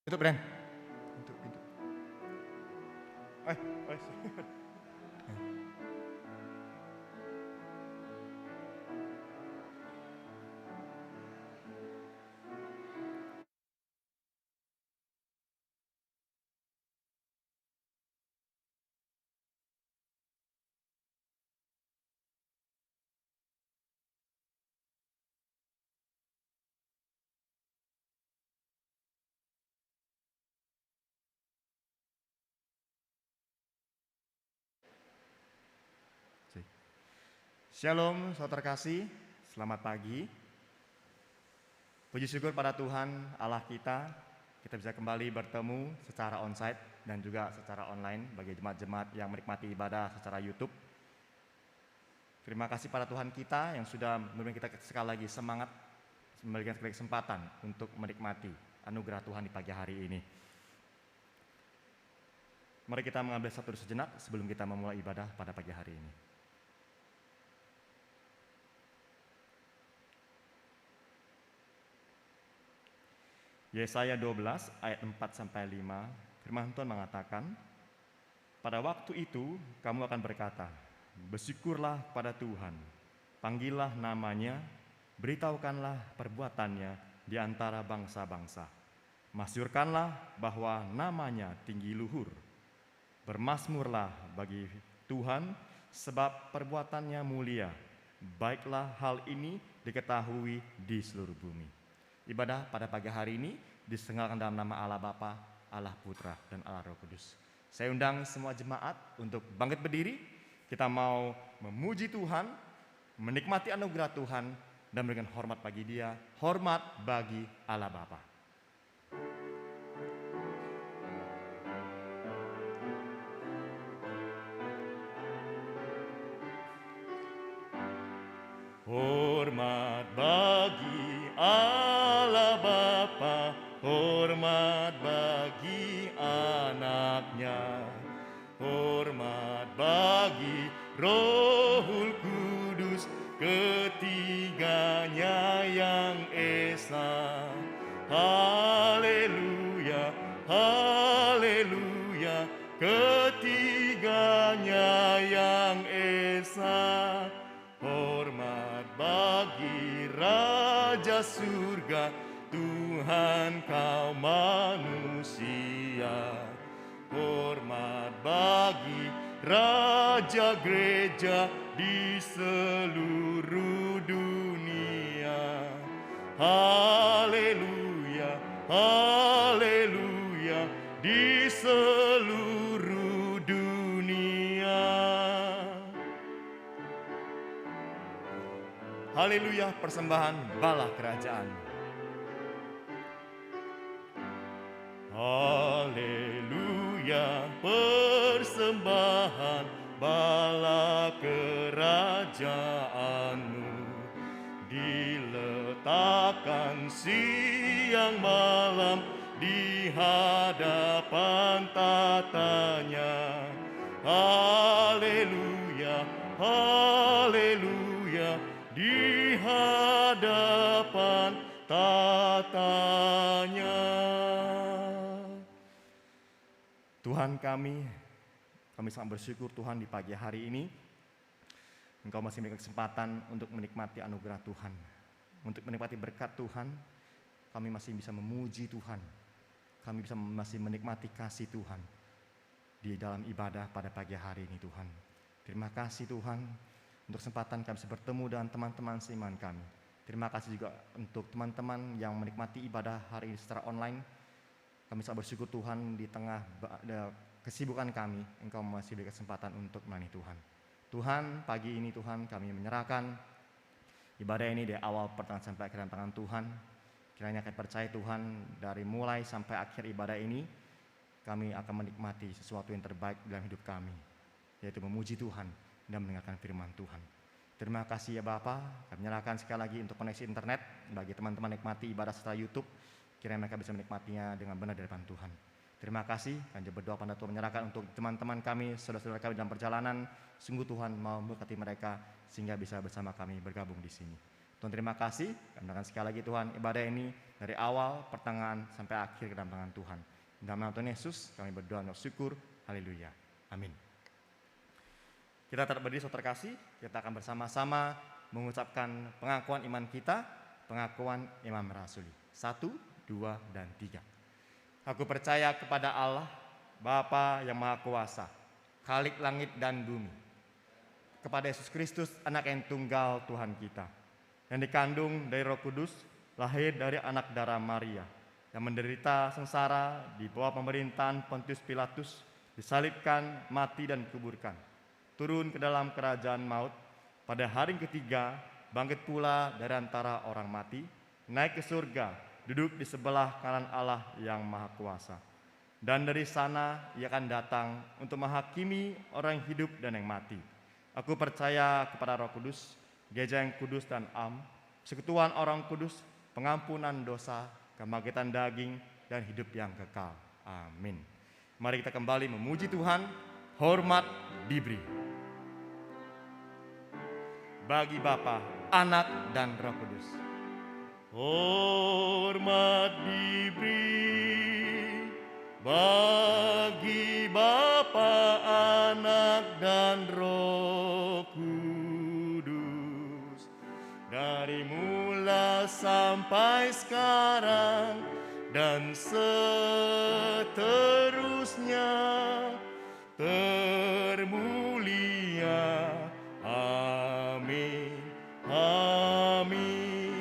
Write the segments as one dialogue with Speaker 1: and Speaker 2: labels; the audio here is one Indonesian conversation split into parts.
Speaker 1: Tutup, Bren. Tutup pintu. Eh, eh. Shalom, saudara kasih. Selamat pagi. Puji syukur pada Tuhan Allah kita. Kita bisa kembali bertemu secara onsite dan juga secara online bagi jemaat-jemaat yang menikmati ibadah secara YouTube. Terima kasih pada Tuhan kita yang sudah memberikan kita sekali lagi semangat, memberikan kesempatan untuk menikmati anugerah Tuhan di pagi hari ini. Mari kita mengambil satu sejenak sebelum kita memulai ibadah pada pagi hari ini. Yesaya 12 ayat 4-5, firman Tuhan mengatakan, pada waktu itu kamu akan berkata, bersyukurlah pada Tuhan, panggillah namanya, beritahukanlah perbuatannya di antara bangsa-bangsa. Masyurkanlah bahwa namanya tinggi luhur. Bermasmurlah bagi Tuhan sebab perbuatannya mulia. Baiklah hal ini diketahui di seluruh bumi. Ibadah pada pagi hari ini diselenggarakan dalam nama Allah Bapa, Allah Putra, dan Allah Roh Kudus. Saya undang semua jemaat untuk bangkit berdiri. Kita mau memuji Tuhan, menikmati anugerah Tuhan, dan memberikan hormat bagi Dia, hormat bagi Allah Bapa. Hormat bagi Allah Bapa, hormat bagi anaknya, hormat bagi Rohul Kudus, ketiganya yang esa. Haleluya, haleluya, ketiganya yang esa. Hormat bagi Raja Surga, Tuhan kaum manusia. Hormat bagi Raja Gereja di seluruh dunia. Haleluya, haleluya, di seluruh dunia. Haleluya, persembahan bala kerajaan. Haleluya, persembahan bala kerajaanmu. Diletakkan siang malam di hadapan tatanya. Haleluya, haleluya, di hadapan tatanya. Tuhan kami sangat bersyukur Tuhan di pagi hari ini Engkau masih memberikan kesempatan untuk menikmati anugerah Tuhan, untuk menikmati berkat Tuhan. Kami masih bisa memuji Tuhan, kami masih menikmati kasih Tuhan di dalam ibadah pada pagi hari ini Tuhan. Terima kasih Tuhan untuk kesempatan kami bisa bertemu dengan teman-teman seiman kami. Terima kasih juga untuk teman-teman yang menikmati ibadah hari ini secara online. Kami sangat bersyukur Tuhan di tengah kesibukan kami, Engkau masih beri kesempatan untuk melayani Tuhan. Tuhan, pagi ini Tuhan kami menyerahkan ibadah ini dari awal pertengahan sampai akhir tangan Tuhan. Kiranya kami percaya Tuhan dari mulai sampai akhir ibadah ini kami akan menikmati sesuatu yang terbaik dalam hidup kami, yaitu memuji Tuhan dan mendengarkan firman Tuhan. Terima kasih ya Bapa, kami menyerahkan sekali lagi untuk koneksi internet bagi teman-teman nikmati ibadah secara YouTube. Kiranya mereka bisa menikmatinya dengan benar dari depan Tuhan. Terima kasih, kami berdoa pada Tuhan menyerahkan untuk teman-teman kami, saudara-saudara kami dalam perjalanan. Sungguh Tuhan mau memberkati mereka sehingga bisa bersama kami bergabung di sini. Tuhan terima kasih, kami akan sekali lagi Tuhan ibadah ini dari awal, pertengahan, sampai akhir ke dalam tangan Tuhan. Dalam nama Tuhan Yesus kami berdoa dan bersyukur. Haleluya. Amin. Kita tetap berdiri saudara kasih, kita akan bersama-sama mengucapkan pengakuan iman kita, pengakuan iman rasuli. 1, 2, dan 3. Aku percaya kepada Allah, Bapa yang Maha Kuasa, Khalik langit dan bumi, kepada Yesus Kristus, anak yang tunggal Tuhan kita, yang dikandung dari Roh Kudus, lahir dari anak darah Maria, yang menderita sengsara di bawah pemerintahan Pontius Pilatus, disalibkan, mati dan dikuburkan, turun ke dalam kerajaan maut, pada hari ketiga bangkit pula dari antara orang mati, naik ke surga, duduk di sebelah kanan Allah yang Maha Kuasa. Dan dari sana ia akan datang untuk menghakimi orang yang hidup dan yang mati. Aku percaya kepada Roh Kudus, Gereja yang kudus dan am, persekutuan orang kudus, pengampunan dosa, kebangkitan daging, dan hidup yang kekal. Amin. Mari kita kembali memuji Tuhan, hormat diberi bagi Bapa, Anak, dan Roh Kudus. Hormat diberi bagi Bapa, Anak, dan Roh Kudus, dari mula sampai sekarang dan seterusnya, termulia. Amin, amin.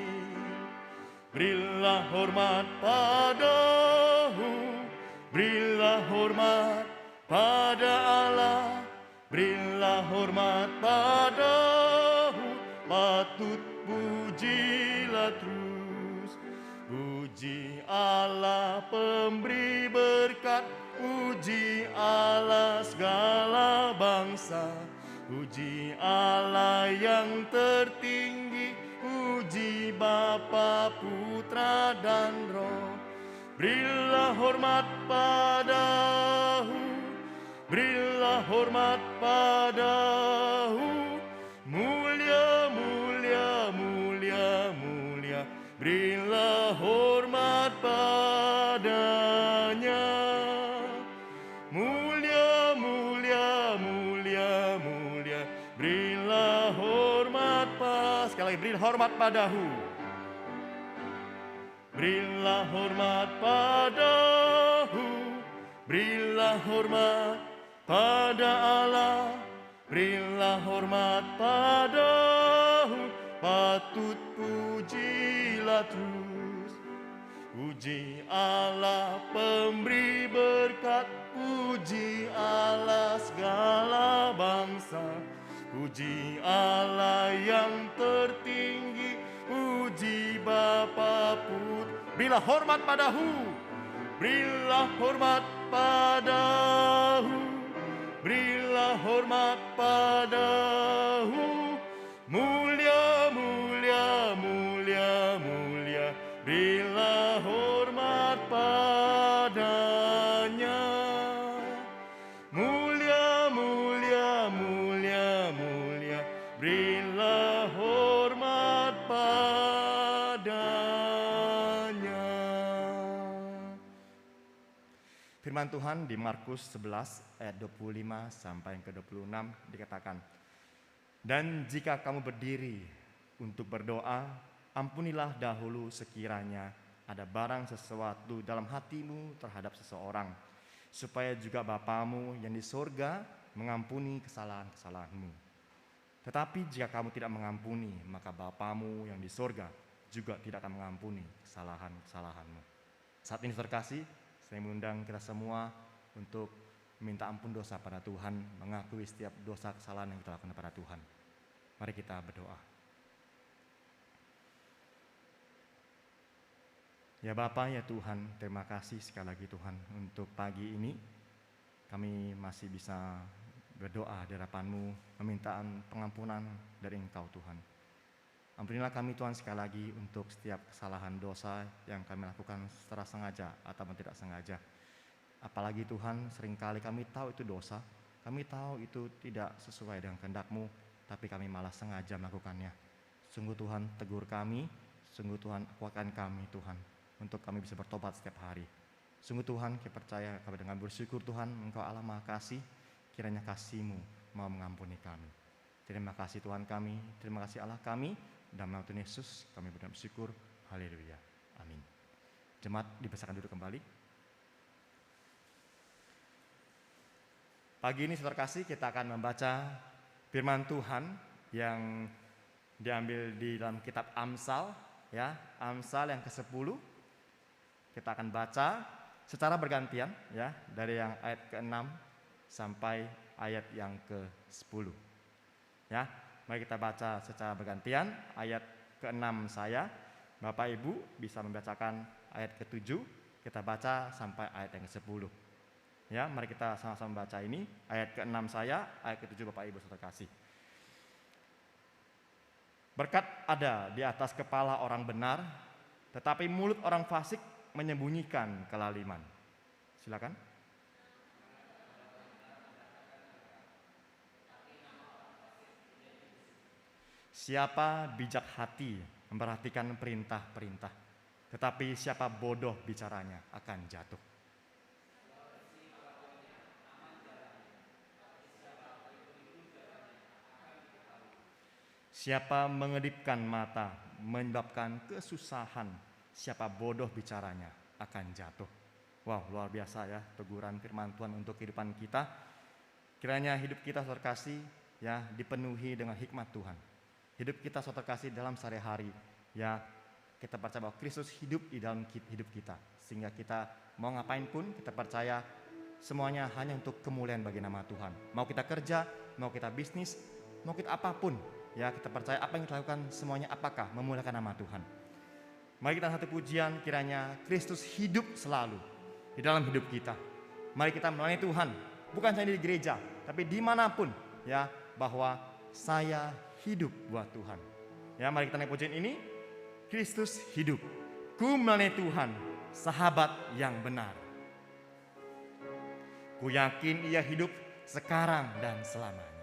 Speaker 1: Berilah hormat padahu, berilah hormat pada Allah, berilah hormat padahu, patut pujilah terus. Puji Allah pemberi berkat, puji Allah segala bangsa, puji Allah yang tertinggi, puji Bapa, Putra, dan Roh. Berilah hormat padahu, berilah hormat padahu, mulia, mulia, mulia, mulia. Berilah hormat padanya, mulia, mulia, mulia, mulia. Berilah hormat sekali lagi, berilah hormat padahu, berilah hormat padahu, berilah hormat pada Allah, berilah hormat padahu, patut pujilah terus. Puji Allah pemberi berkat, puji Allah segala bangsa, puji Allah yang tertinggi, puji Bapa, Putra. Berilah hormat padahu, berilah hormat padahu, berilah hormat padahu, mulia, mulia, mulia, mulia. Berilah hormat padanya, mulia, mulia, mulia, mulia. Berilah hormat padanya. Firman Tuhan di Markus 11 ayat 25 sampai yang ke-26 dikatakan, dan jika kamu berdiri untuk berdoa, ampunilah dahulu sekiranya ada barang sesuatu dalam hatimu terhadap seseorang, supaya juga Bapamu yang di sorga mengampuni kesalahan-kesalahanmu. Tetapi jika kamu tidak mengampuni, maka Bapamu yang di sorga juga tidak akan mengampuni kesalahan-kesalahanmu. Saat ini terkasih, saya mengundang kita semua untuk minta ampun dosa pada Tuhan, mengakui setiap dosa kesalahan yang kita lakukan pada Tuhan. Mari kita berdoa. Ya Bapa, ya Tuhan, terima kasih sekali lagi Tuhan untuk pagi ini. Kami masih bisa berdoa di hadapan-Mu, meminta pengampunan dari Engkau Tuhan. Ampunilah kami Tuhan sekali lagi untuk setiap kesalahan dosa yang kami lakukan secara sengaja atau tidak sengaja. Apalagi Tuhan, seringkali kami tahu itu dosa, kami tahu itu tidak sesuai dengan kehendak-Mu, tapi kami malah sengaja melakukannya. Sungguh Tuhan tegur kami, sungguh Tuhan kuatkan kami Tuhan, untuk kami bisa bertobat setiap hari. Sungguh Tuhan, kami percaya kami dengan bersyukur Tuhan, Engkau Allah Maha Kasih, kiranya kasih-Mu mau mengampuni kami. Terima kasih Tuhan kami, terima kasih Allah kami, dalam nama Tuhan Yesus kami bersyukur, haleluya, amin. Jemaat dipersilakan duduk kembali. Pagi ini saudara kasih, kita akan membaca firman Tuhan yang diambil di dalam kitab Amsal, ya, Amsal yang ke-10. Kita akan baca secara bergantian, ya, dari yang ayat ke-6 sampai ayat yang ke-10. Ya, mari kita baca secara bergantian. Ayat ke-6 saya, Bapak Ibu bisa membacakan ayat ke-7, kita baca sampai ayat yang ke-10. Ya, mari kita sama-sama baca ini. Ayat ke-6 saya, ayat ke-7 Bapak Ibu saudara kasih. Berkat ada di atas kepala orang benar, tetapi mulut orang fasik menyembunyikan kelaliman. Silakan. Siapa bijak hati memperhatikan perintah-perintah, tetapi siapa bodoh bicaranya akan jatuh. Siapa mengedipkan mata menyebabkan kesusahan, siapa bodoh bicaranya akan jatuh. Wow, luar biasa ya teguran firman Tuhan untuk kehidupan kita. Kiranya hidup kita saudara kasih ya dipenuhi dengan hikmat Tuhan. Hidup kita saudara kasih dalam sehari-hari ya, kita percaya bahwa Kristus hidup di dalam hidup kita, sehingga kita mau ngapain pun kita percaya semuanya hanya untuk kemuliaan bagi nama Tuhan. Mau kita kerja, mau kita bisnis, mau kita apapun ya, kita percaya apa yang kita lakukan semuanya apakah memuliakan nama Tuhan. Mari kita satu pujian, kiranya Kristus hidup selalu di dalam hidup kita. Mari kita melayani Tuhan, bukan hanya di gereja, tapi dimanapun ya, bahwa saya hidup buat Tuhan. Ya, mari kita naik pujian ini. Kristus hidup, ku melayani Tuhan, sahabat yang benar. Ku yakin ia hidup sekarang dan selamanya.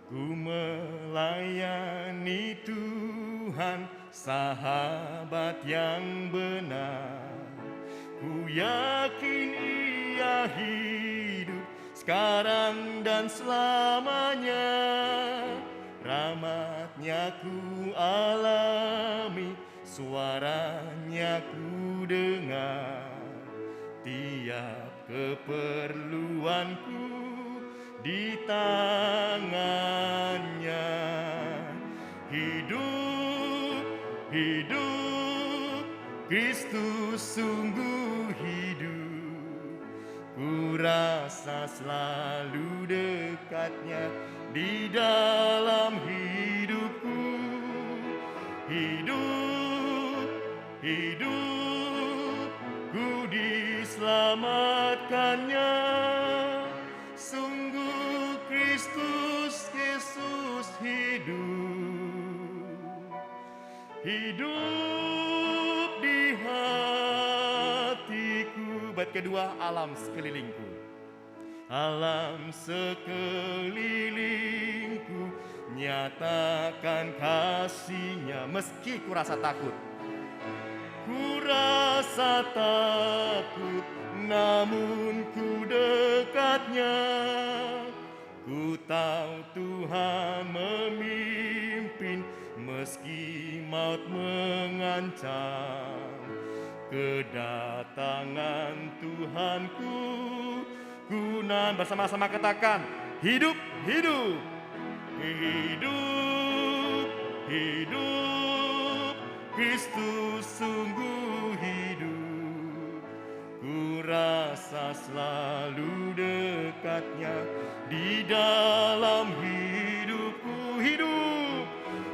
Speaker 1: Ku melayani Tuhan, sahabat yang benar. Ku yakin ia hidup sekarang dan selamanya. Rahmat-Nya ku alami, suaranya ku dengar. Tiap keperluanku di tangannya. Hidup, hidup, Kristus sungguh hidup. Ku rasa selalu dekatnya di dalam hidupku. Hidup, hidup, ku diselamatkannya. Sungguh Kristus Yesus hidup. Hidup di hatiku. Bait kedua, alam sekelilingku. Alam sekelilingku nyatakan kasih-Nya. Meski ku rasa takut, ku rasa takut, namun ku dekatnya. Ku tahu Tuhan memimpin, meski maut mengancam. Kedatangan Tuhanku, guna bersama-sama katakan, hidup, hidup, hidup, hidup, Kristus sungguh hidup. Ku rasa selalu dekatnya di dalam hidupku. Hidup,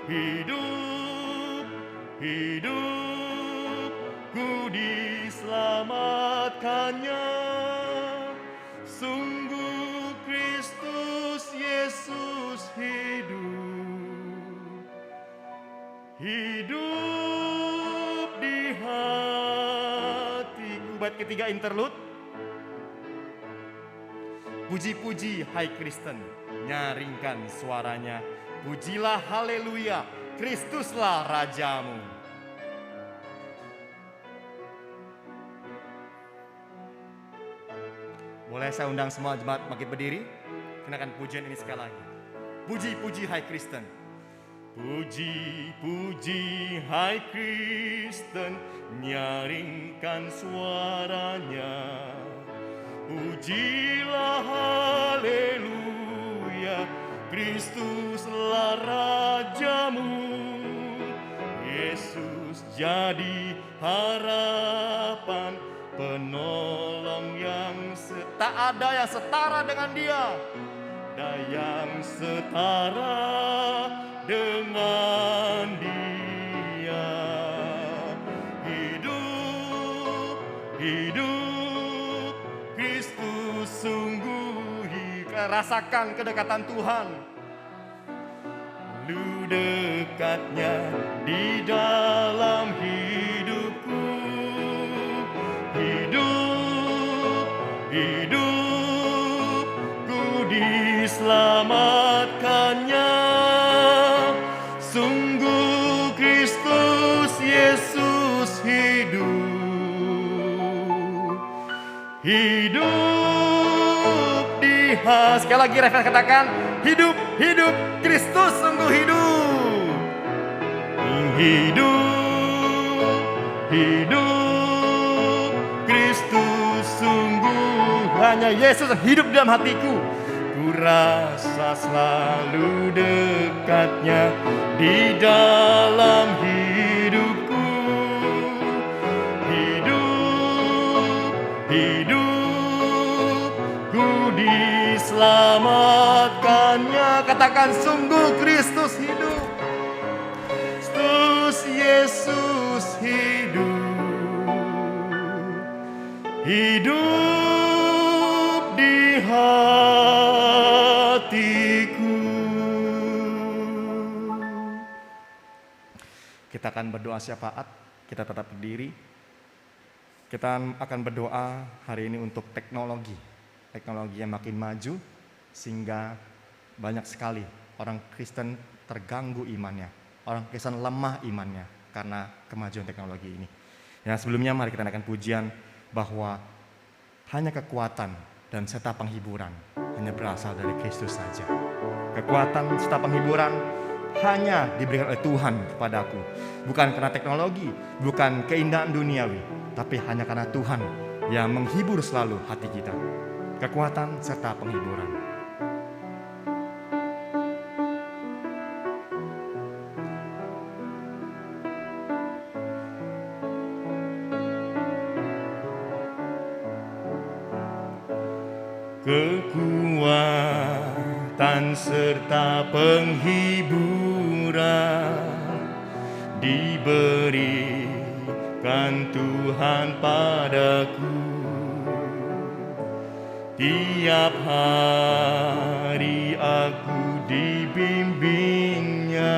Speaker 1: hidup, hidup, ku diselamatkannya. Sungguh Kristus Yesus hidup. Hidup di hati bait ketiga interlude. Puji-puji hai Kristen, nyaringkan suaranya. Pujilah haleluya, Kristuslah Rajamu. Boleh saya undang semua jemaat bangkit berdiri? Kenakan pujian ini sekali lagi. Puji-puji hai Kristen. Puji-puji hai Kristen, nyaringkan suaranya. Pujilah haleluya, Kristuslah Rajamu. Yesus jadi harapan, penolong yang tak ada yang setara dengan Dia. Tak yang setara dengan Dia. Hidup, hidup, Kristus sungguh hidup. Rasakan kedekatan Tuhan. Lu dekatnya di dalam hidupku. Hidup, hidup, ku diselamatkannya. Sungguh Kristus Yesus hidup. Hidup di sekali lagi referen katakan, hidup, hidup, Kristus sungguh hidup. Hidup, hidup, Kristus sungguh, hanya Yesus hidup dalam hatiku. Ku rasa selalu dekatnya di dalam hidupku. Hidup, hidup, ku diselamatkannya. Katakan sungguh Kristus hidup. Kristus Yesus hidup. Hidup di hatiku. Kita akan berdoa syafaat. Kita tetap berdiri. Kita akan berdoa hari ini untuk teknologi. Teknologi yang makin maju sehingga banyak sekali orang Kristen terganggu imannya. Orang Kristen lemah imannya karena kemajuan teknologi ini. Ya, sebelumnya mari kita naikkan pujian bahwa hanya kekuatan dan serta penghiburan hanya berasal dari Kristus saja. Kekuatan serta penghiburan hanya diberikan oleh Tuhan kepadaku. Bukan karena teknologi, bukan keindahan duniawi, tapi hanya karena Tuhan yang menghibur selalu hati kita. Kekuatan serta penghiburan. Kekuatan serta penghiburan diberikan Tuhan padaku. Tiap hari aku dibimbingnya,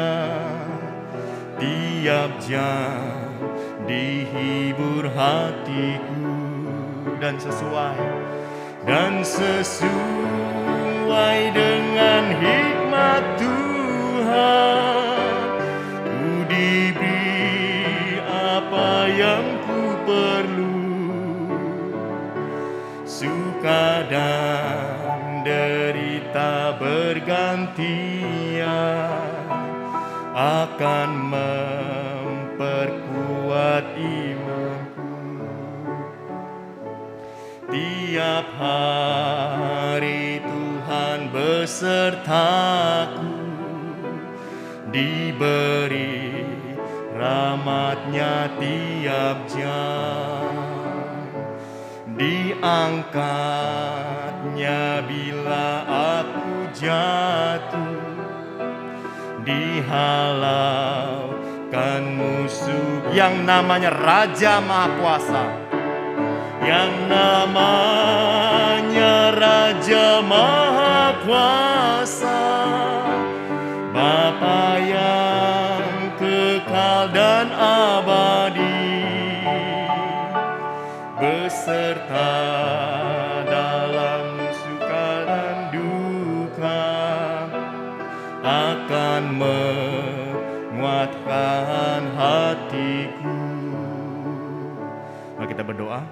Speaker 1: tiap jam dihibur hatiku dan sesuai dengan hikmat Tuhan, ku diberi apa yang ku perlu. Suka dan derita bergantian akan memperkuat imanku. Tiap hari Tuhan besertaku, diberi rahmat-Nya tiap jam, diangkat-Nya bila aku jatuh, dihalaukan musuh yang namanya Raja Maha Kuasa. Yang namanya Raja Maha Kuasa, Bapa yang kekal dan abadi, serta dalam suka dan duka, akan menguatkan hatiku. Mari kita berdoa.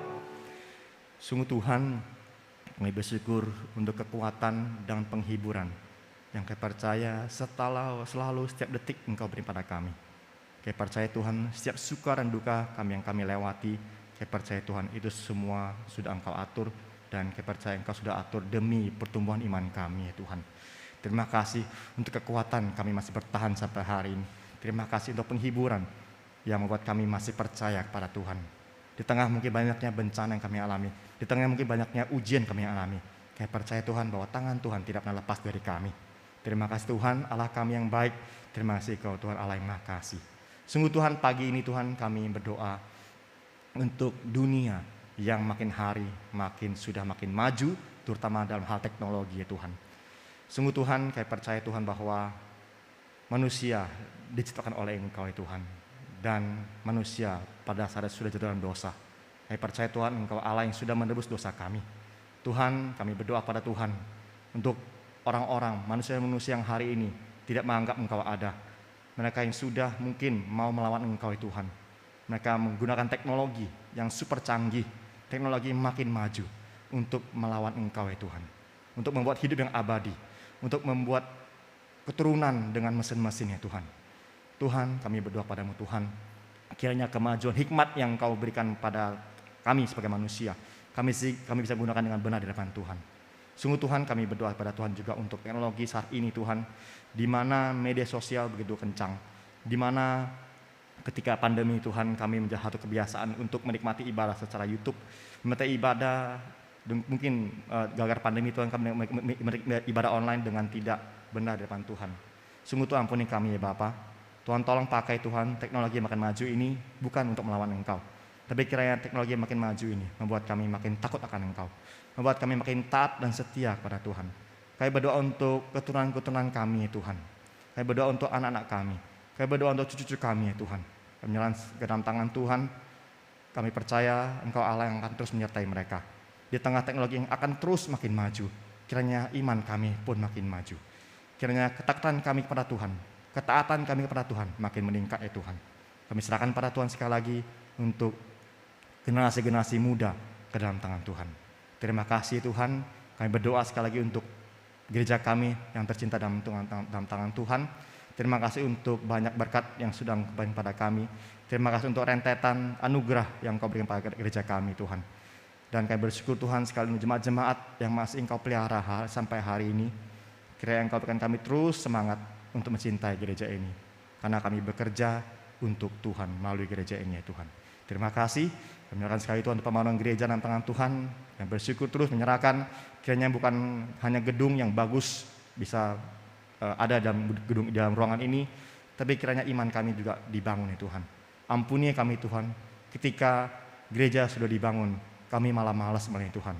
Speaker 1: Sungguh Tuhan, kami bersyukur untuk kekuatan dan penghiburan yang kami percaya selalu setiap detik Engkau beri pada kami. Kami percaya Tuhan, setiap suka dan duka kami yang kami lewati, kami percaya Tuhan itu semua sudah Engkau atur, dan kami percaya Engkau sudah atur demi pertumbuhan iman kami ya Tuhan. Terima kasih untuk kekuatan kami masih bertahan sampai hari ini. Terima kasih untuk penghiburan yang membuat kami masih percaya kepada Tuhan. Di tengah mungkin banyaknya bencana yang kami alami, di tengah mungkin banyaknya ujian kami alami, kami percaya Tuhan bahwa tangan Tuhan tidak pernah lepas dari kami. Terima kasih Tuhan, Allah kami yang baik. Terima kasih Kau Tuhan Allah yang Maha Kasih. Sungguh Tuhan, pagi ini Tuhan kami berdoa untuk dunia yang makin hari sudah makin maju, terutama dalam hal teknologi ya Tuhan. Sungguh Tuhan, kami percaya Tuhan bahwa manusia diciptakan oleh Engkau ya Tuhan, dan manusia pada dasarnya sudah jatuh dalam dosa. Kami percaya Tuhan, Engkau Allah yang sudah menebus dosa kami. Tuhan, kami berdoa pada Tuhan untuk orang-orang, manusia-manusia yang hari ini tidak menganggap Engkau ada. Mereka yang sudah mungkin mau melawan Engkau ya Tuhan. Mereka menggunakan teknologi yang super canggih, teknologi yang makin maju untuk melawan Engkau ya Tuhan. Untuk membuat hidup yang abadi, untuk membuat keturunan dengan mesin-mesin ya Tuhan. Tuhan, kami berdoa padamu Tuhan, kiranya kemajuan hikmat yang Kau berikan pada kami sebagai manusia, kami bisa gunakan dengan benar di depan Tuhan. Sungguh Tuhan, kami berdoa pada Tuhan juga untuk teknologi saat ini Tuhan, di mana media sosial begitu kencang, di mana ketika pandemi Tuhan kami menjadi satu kebiasaan untuk menikmati ibadah secara YouTube, menikmati ibadah mungkin gara-gara pandemi Tuhan kami menikmati ibadah online dengan tidak benar di depan Tuhan. Sungguh Tuhan, ampuni kami ya Bapa. Tuhan tolong pakai Tuhan teknologi yang makin maju ini bukan untuk melawan Engkau, tapi kiranya teknologi yang makin maju ini membuat kami makin takut akan Engkau, membuat kami makin taat dan setia kepada Tuhan. Kami berdoa untuk keturunan-keturunan kami ya Tuhan. Kami berdoa untuk anak-anak kami. Kami berdoa untuk cucu-cucu kami ya Tuhan. Kami menyerahkan ke dalam tangan Tuhan. Kami percaya Engkau Allah yang akan terus menyertai mereka. Di tengah teknologi yang akan terus makin maju, kiranya iman kami pun makin maju. Kiranya ketaatan kami kepada Tuhan, ketaatan kami kepada Tuhan makin meningkat ya Tuhan. Kami serahkan pada Tuhan sekali lagi untuk generasi-generasi muda ke dalam tangan Tuhan. Terima kasih Tuhan. Kami berdoa sekali lagi untuk gereja kami yang tercinta dalam tangan Tuhan. Terima kasih untuk banyak berkat yang sudah Engkau berikan pada kami. Terima kasih untuk rentetan anugerah yang Engkau berikan pada gereja kami Tuhan. Dan kami bersyukur Tuhan sekali untuk jemaat-jemaat yang masih Engkau pelihara sampai hari ini. Kiranya Engkau berikan kami terus semangat untuk mencintai gereja ini, karena kami bekerja untuk Tuhan melalui gereja ini ya Tuhan. Terima kasih. Kami menyerahkan sekali Tuhan untuk pembangunan gereja dalam tangan Tuhan, yang bersyukur terus menyerahkan kiranya bukan hanya gedung yang bagus bisa ada dalam ruangan ini, tapi kiranya iman kami juga dibangun ya Tuhan. Ampuni kami Tuhan, ketika gereja sudah dibangun, kami malah malas melayani Tuhan.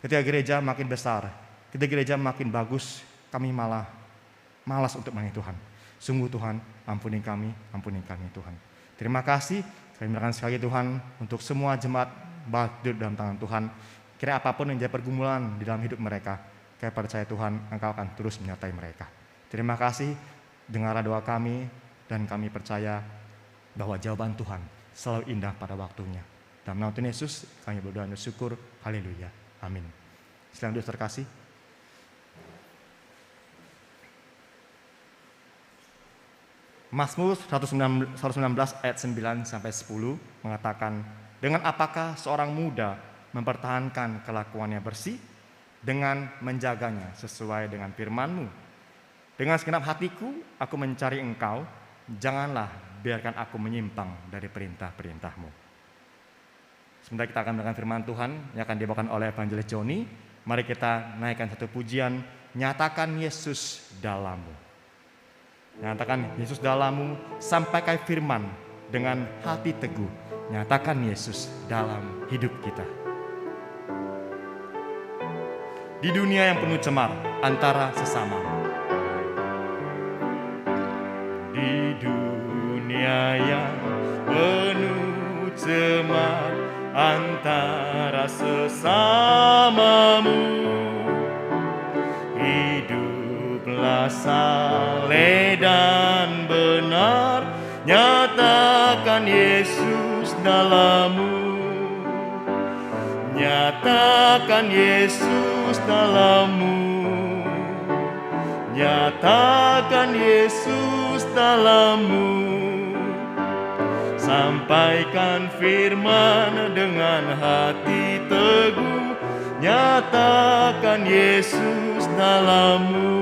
Speaker 1: Ketika gereja makin besar, ketika gereja makin bagus, kami malah malas untuk melayani Tuhan. Sungguh Tuhan, ampuni kami Tuhan. Terima kasih. Kami menyerahkan sekali Tuhan untuk semua jemaat batu dalam tangan Tuhan. Kira apapun yang jadi pergumulan di dalam hidup mereka, kami percaya Tuhan Engkau akan terus menyertai mereka. Terima kasih, dengarlah doa kami, dan kami percaya bahwa jawaban Tuhan selalu indah pada waktunya. Dalam nama Tuhan Yesus kami berdoa dan bersyukur. Haleluya. Amin. Silakan duduk terkasih. Mazmur 119 ayat 9 sampai 10 mengatakan, dengan apakah seorang muda mempertahankan kelakuannya bersih dengan menjaganya sesuai dengan firman-Mu. Dengan segenap hatiku aku mencari Engkau, janganlah biarkan aku menyimpang dari perintah-perintah-Mu. Sebentar kita akan mendengar firman Tuhan yang akan dibawakan oleh Evangelis Joni. Mari kita naikkan satu pujian, nyatakan Yesus dalam-Mu. Nyatakan Yesus dalam-Mu, sampaikan firman dengan hati teguh. Nyatakan Yesus dalam hidup kita. Di dunia yang penuh cemar antara sesama. Di dunia yang penuh cemar antara sesamamu. Hiduplah saleh dan benar, nyatakan Yesus dalammu. Nyatakan Yesus dalammu. Nyatakan Yesus dalammu. Sampaikan firman dengan hati teguh, nyatakan Yesus dalammu.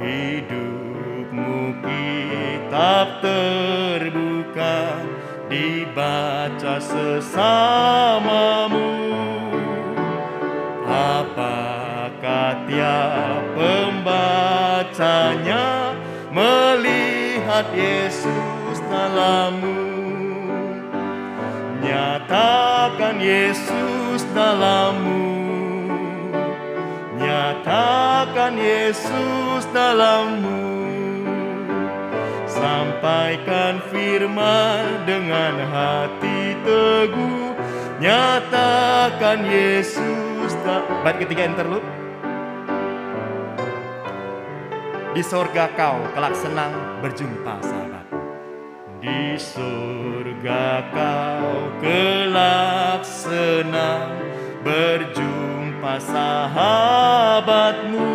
Speaker 1: Hidupmu kitab terbuka, dibaca sesamamu. Apakah tiap pembacanya melihat Yesus dalammu? Nyatakan Yesus dalammu. Nyatakan Yesus dalammu. Sampaikan firman dengan hati teguh, nyatakan Yesus. Bait ketiga interlude. Di sorga kau kelak senang berjumpa sahabat. Di sorga kau kelak senang berjumpa sahabatmu.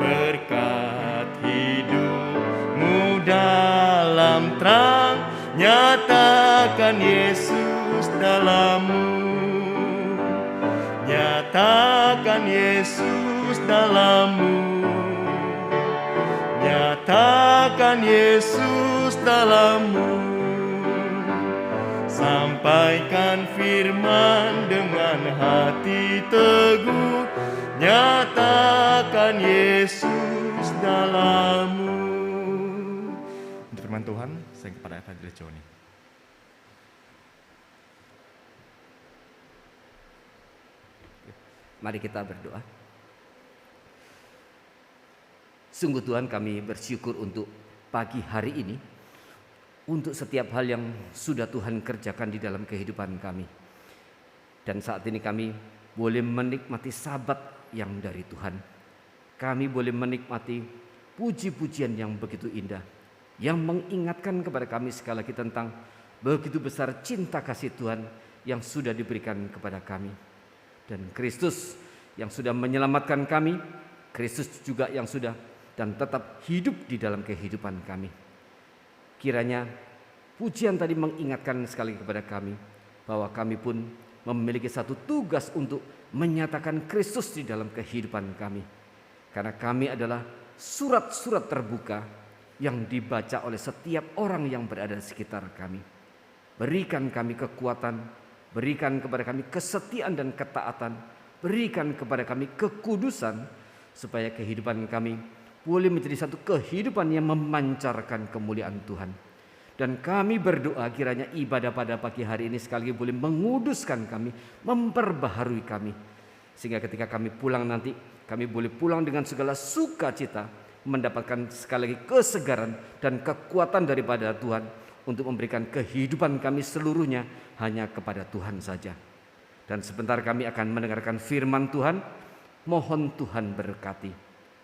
Speaker 1: Berkat hidupmu dalam terang, nyatakan Yesus dalammu. Nyatakan Yesus dalammu. Nyatakan Yesus dalammu. Sampaikan firman dengan hati teguh, nyatakan Yesus dalammu. Untuk firman Tuhan, saya kepada Evangelis Joni.
Speaker 2: Mari kita berdoa. Sungguh Tuhan, kami bersyukur untuk pagi hari ini, untuk setiap hal yang sudah Tuhan kerjakan di dalam kehidupan kami. Dan saat ini kami boleh menikmati Sabat yang dari Tuhan. Kami boleh menikmati puji-pujian yang begitu indah, yang mengingatkan kepada kami sekali lagi tentang begitu besar cinta kasih Tuhan yang sudah diberikan kepada kami. Dan Kristus yang sudah menyelamatkan kami, Kristus juga yang sudah dan tetap hidup di dalam kehidupan kami. Kiranya pujian tadi mengingatkan sekali kepada kami bahwa kami pun memiliki satu tugas untuk menyatakan Kristus di dalam kehidupan kami. Karena kami adalah surat-surat terbuka yang dibaca oleh setiap orang yang berada di sekitar kami. Berikan kami kekuatan, berikan kepada kami kesetiaan dan ketaatan, berikan kepada kami kekudusan, supaya kehidupan kami boleh menjadi satu kehidupan yang memancarkan kemuliaan Tuhan. Dan kami berdoa kiranya ibadah pada pagi hari ini sekali lagi boleh menguduskan kami, memperbaharui kami. Sehingga ketika kami pulang nanti, kami boleh pulang dengan segala sukacita, mendapatkan sekali lagi kesegaran dan kekuatan daripada Tuhan untuk memberikan kehidupan kami seluruhnya hanya kepada Tuhan saja. Dan sebentar kami akan mendengarkan firman Tuhan. Mohon Tuhan berkati,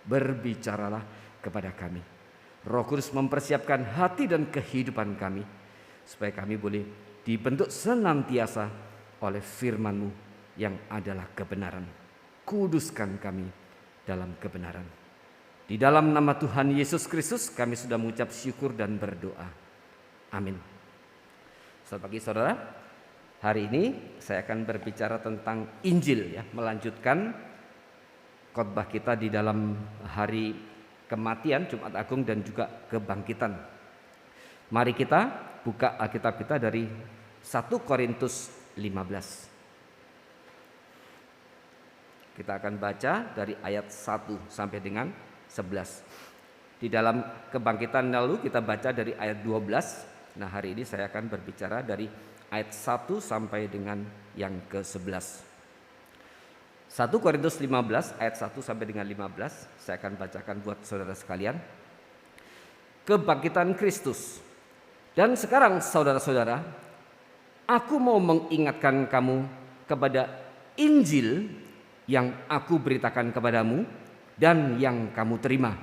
Speaker 2: berbicaralah kepada kami. Roh Kudus mempersiapkan hati dan kehidupan kami, supaya kami boleh dibentuk senantiasa oleh firman-Mu yang adalah kebenaran. Kuduskan kami dalam kebenaran. Di dalam nama Tuhan Yesus Kristus kami sudah mengucap syukur dan berdoa. Amin. Selamat pagi saudara. Hari ini saya akan berbicara tentang Injil, ya, melanjutkan khotbah kita di dalam hari kematian Jumat Agung dan juga kebangkitan. Mari kita buka Alkitab kita dari 1 Korintus 15. Kita akan baca dari ayat 1 sampai dengan 11. Di dalam kebangkitan lalu kita baca dari ayat 12. Nah, hari ini saya akan berbicara dari ayat 1 sampai dengan yang ke-11. 1 Korintus 15 ayat 1 sampai dengan 15 saya akan bacakan buat saudara sekalian. Kebangkitan Kristus. Dan sekarang saudara-saudara, aku mau mengingatkan kamu kepada Injil yang aku beritakan kepadamu dan yang kamu terima,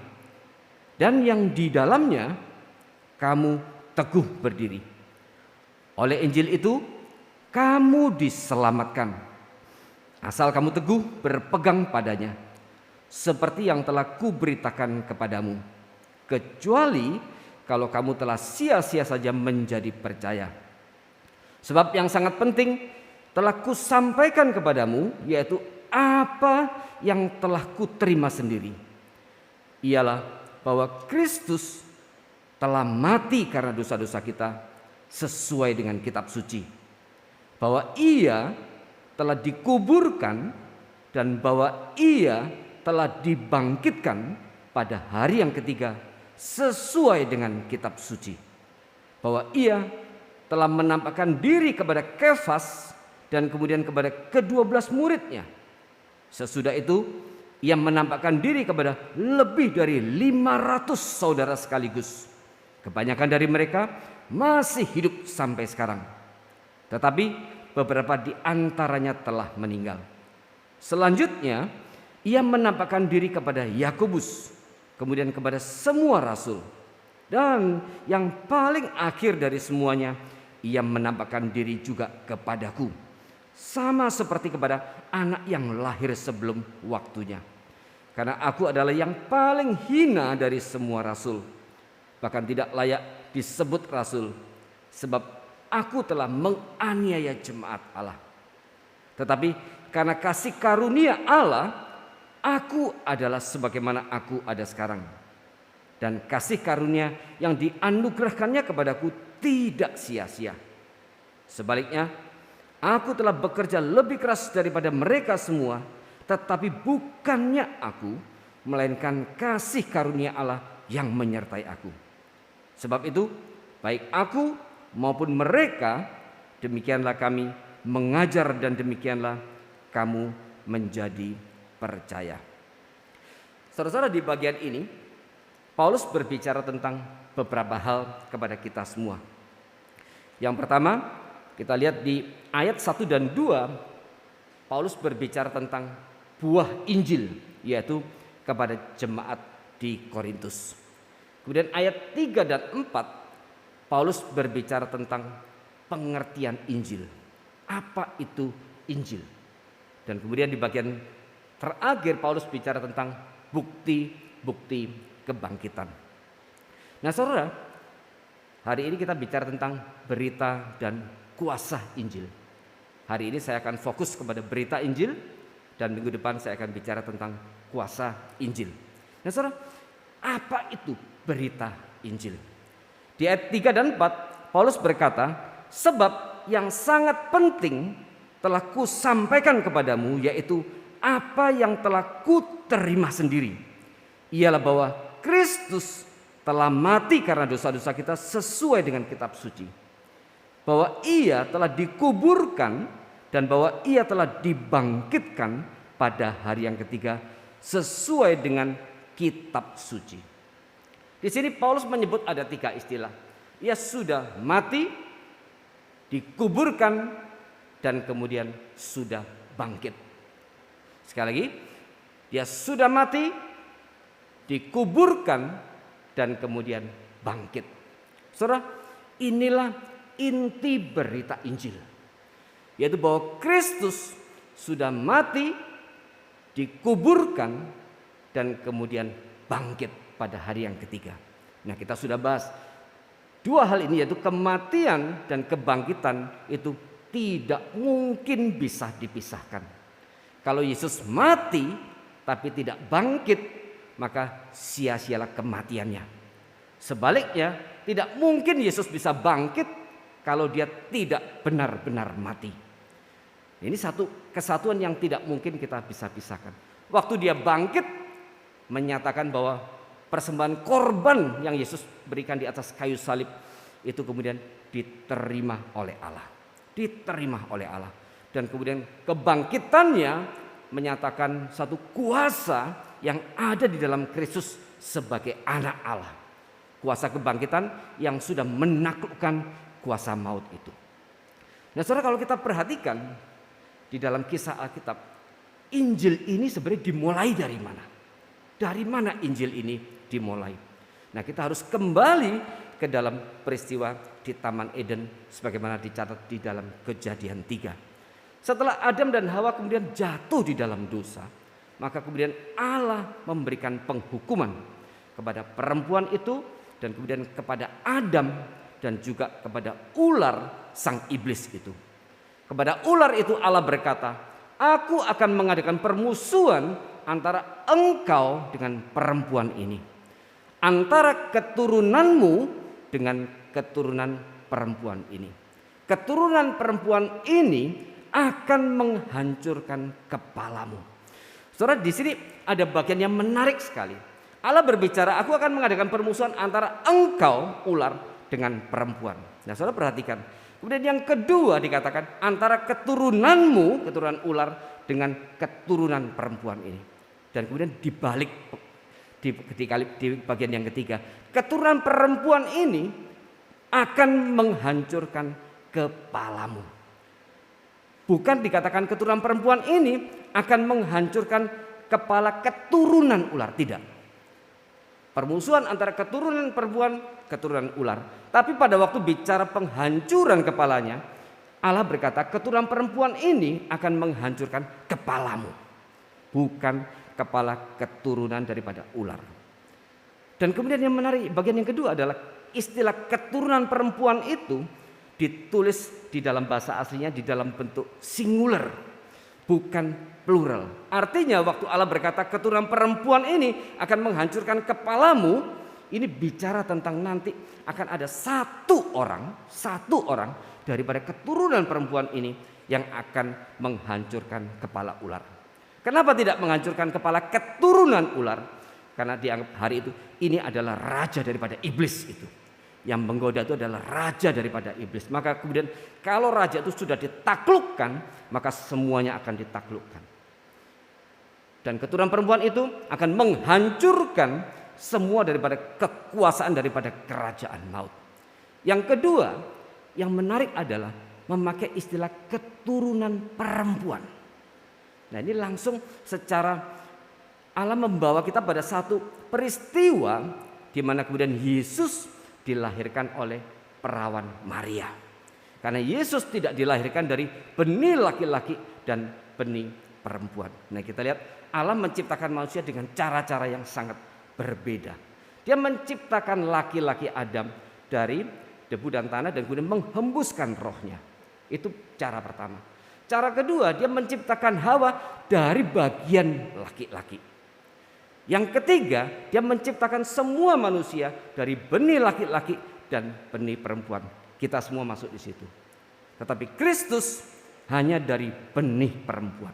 Speaker 2: dan yang di dalamnya kamu teguh berdiri. Oleh Injil itu kamu diselamatkan, asal kamu teguh berpegang padanya, seperti yang telah kuberitakan kepadamu, kecuali kalau kamu telah sia-sia saja menjadi percaya. Sebab yang sangat penting telah kusampaikan kepadamu, yaitu apa yang telah kuterima sendiri, ialah bahwa Kristus telah mati karena dosa-dosa kita sesuai dengan kitab suci, bahwa Ia telah dikuburkan, dan bahwa Ia telah dibangkitkan pada hari yang ketiga sesuai dengan kitab suci, bahwa Ia telah menampakkan diri kepada Kefas dan kemudian kepada ke-12 muridnya. Sesudah itu Ia menampakkan diri kepada lebih dari 500 saudara sekaligus. Kebanyakan dari mereka masih hidup sampai sekarang, tetapi beberapa di antaranya telah meninggal. Selanjutnya Ia menampakkan diri kepada Yakobus, kemudian kepada semua rasul, dan yang paling akhir dari semuanya, Ia menampakkan diri juga kepadaku, sama seperti kepada anak yang lahir sebelum waktunya. Karena aku adalah yang paling hina dari semua rasul, bahkan tidak layak disebut rasul, sebab aku telah menganiaya jemaat Allah. Tetapi karena kasih karunia Allah, aku adalah sebagaimana aku ada sekarang. Dan kasih karunia yang dianugerahkannya kepadaku tidak sia-sia. Sebaliknya, aku telah bekerja lebih keras daripada mereka semua, tetapi bukannya aku, melainkan kasih karunia Allah yang menyertai aku. Sebab itu, baik aku maupun mereka, demikianlah kami mengajar dan demikianlah kamu menjadi percaya. Saudara-saudara, di bagian ini Paulus berbicara tentang beberapa hal kepada kita semua. Yang pertama, kita lihat di ayat 1 dan 2, Paulus berbicara tentang buah Injil, yaitu kepada jemaat di Korintus. Kemudian ayat 3 dan 4, Paulus berbicara tentang pengertian Injil. Apa itu Injil? Dan kemudian di bagian terakhir Paulus bicara tentang bukti-bukti kebangkitan. Nah saudara, hari ini kita bicara tentang berita dan kuasa Injil. Hari ini saya akan fokus kepada berita Injil, dan minggu depan saya akan bicara tentang kuasa Injil. Nah saudara, apa itu berita Injil? Di ayat 3 dan 4 Paulus berkata, sebab yang sangat penting telah kusampaikan kepadamu, yaitu apa yang telah kuterima sendiri, ialah bahwa Kristus telah mati karena dosa-dosa kita sesuai dengan kitab suci, bahwa Ia telah dikuburkan, dan bahwa Ia telah dibangkitkan pada hari yang ketiga sesuai dengan kitab suci. Di sini Paulus menyebut ada 3 istilah. Ia sudah mati, dikuburkan, dan kemudian sudah bangkit. Sekali lagi, dia sudah mati, dikuburkan, dan kemudian bangkit. Saudara, inilah inti berita Injil, yaitu bahwa Kristus sudah mati, dikuburkan, dan kemudian bangkit pada hari yang ketiga. Nah, kita sudah bahas 2 hal ini, yaitu kematian dan kebangkitan itu tidak mungkin bisa dipisahkan. Kalau Yesus mati tapi tidak bangkit, maka sia-sialah kematiannya. Sebaliknya, tidak mungkin Yesus bisa bangkit kalau dia tidak benar-benar mati. Ini satu kesatuan yang tidak mungkin kita bisa pisahkan. Waktu dia bangkit, menyatakan bahwa persembahan korban yang Yesus berikan di atas kayu salib itu kemudian diterima oleh Allah. Diterima oleh Allah. Dan kemudian kebangkitannya menyatakan satu kuasa yang ada di dalam Kristus sebagai anak Allah. kuasa kebangkitan yang sudah menaklukkan kuasa maut itu. Nah saudara, kalau kita perhatikan di dalam kisah Alkitab, Injil ini sebenarnya dimulai dari mana? Dari mana Injil ini dimulai? Nah kita harus kembali ke dalam peristiwa di Taman Eden sebagaimana dicatat di dalam Kejadian 3. Setelah Adam dan Hawa kemudian jatuh di dalam dosa, maka kemudian Allah memberikan penghukuman kepada perempuan itu dan kemudian kepada Adam dan juga kepada ular sang iblis itu. Kepada ular itu Allah berkata, "Aku akan mengadakan permusuhan antara engkau dengan perempuan ini, antara keturunanmu dengan keturunan perempuan ini. Keturunan perempuan ini akan menghancurkan kepalamu." Saudara, di sini ada bagian yang menarik sekali. Allah berbicara, "Aku akan mengadakan permusuhan antara engkau ular dengan perempuan." Nah, saudara perhatikan. Kemudian yang kedua dikatakan antara keturunanmu, keturunan ular dengan keturunan perempuan ini. Dan kemudian dibalik di bagian yang ketiga, keturunan perempuan ini akan menghancurkan kepalamu. Bukan dikatakan keturunan perempuan ini akan menghancurkan kepala keturunan ular, tidak. Permusuhan antara keturunan perempuan, keturunan ular. Tapi pada waktu bicara penghancuran kepalanya, Allah berkata keturunan perempuan ini akan menghancurkan kepalamu, bukan kepala keturunan daripada ular. Dan kemudian yang menarik, bagian yang kedua adalah istilah keturunan perempuan itu ditulis di dalam bahasa aslinya di dalam bentuk singular, bukan plural. Artinya waktu Allah berkata keturunan perempuan ini akan menghancurkan kepalamu, ini bicara tentang nanti akan ada satu orang daripada keturunan perempuan ini yang akan menghancurkan kepala ular. Kenapa tidak menghancurkan kepala keturunan ular? Karena dianggap hari itu ini adalah raja daripada iblis itu. Yang menggoda itu adalah raja daripada iblis. Maka kemudian kalau raja itu sudah ditaklukkan, maka semuanya akan ditaklukkan. Dan keturunan perempuan itu akan menghancurkan semua daripada kekuasaan daripada kerajaan maut. Yang kedua, yang menarik adalah memakai istilah keturunan perempuan. Nah, ini langsung secara Allah membawa kita pada satu peristiwa di mana kemudian Yesus dilahirkan oleh perawan Maria. Karena Yesus tidak dilahirkan dari benih laki-laki dan benih perempuan. Nah, kita lihat Allah menciptakan manusia dengan cara-cara yang sangat berbeda. Dia menciptakan laki-laki Adam dari debu dan tanah dan kemudian menghembuskan rohnya. Itu cara pertama. Cara kedua, dia menciptakan Hawa dari bagian laki-laki. Yang ketiga, dia menciptakan semua manusia dari benih laki-laki dan benih perempuan. Kita semua masuk di situ. Tetapi Kristus hanya dari benih perempuan.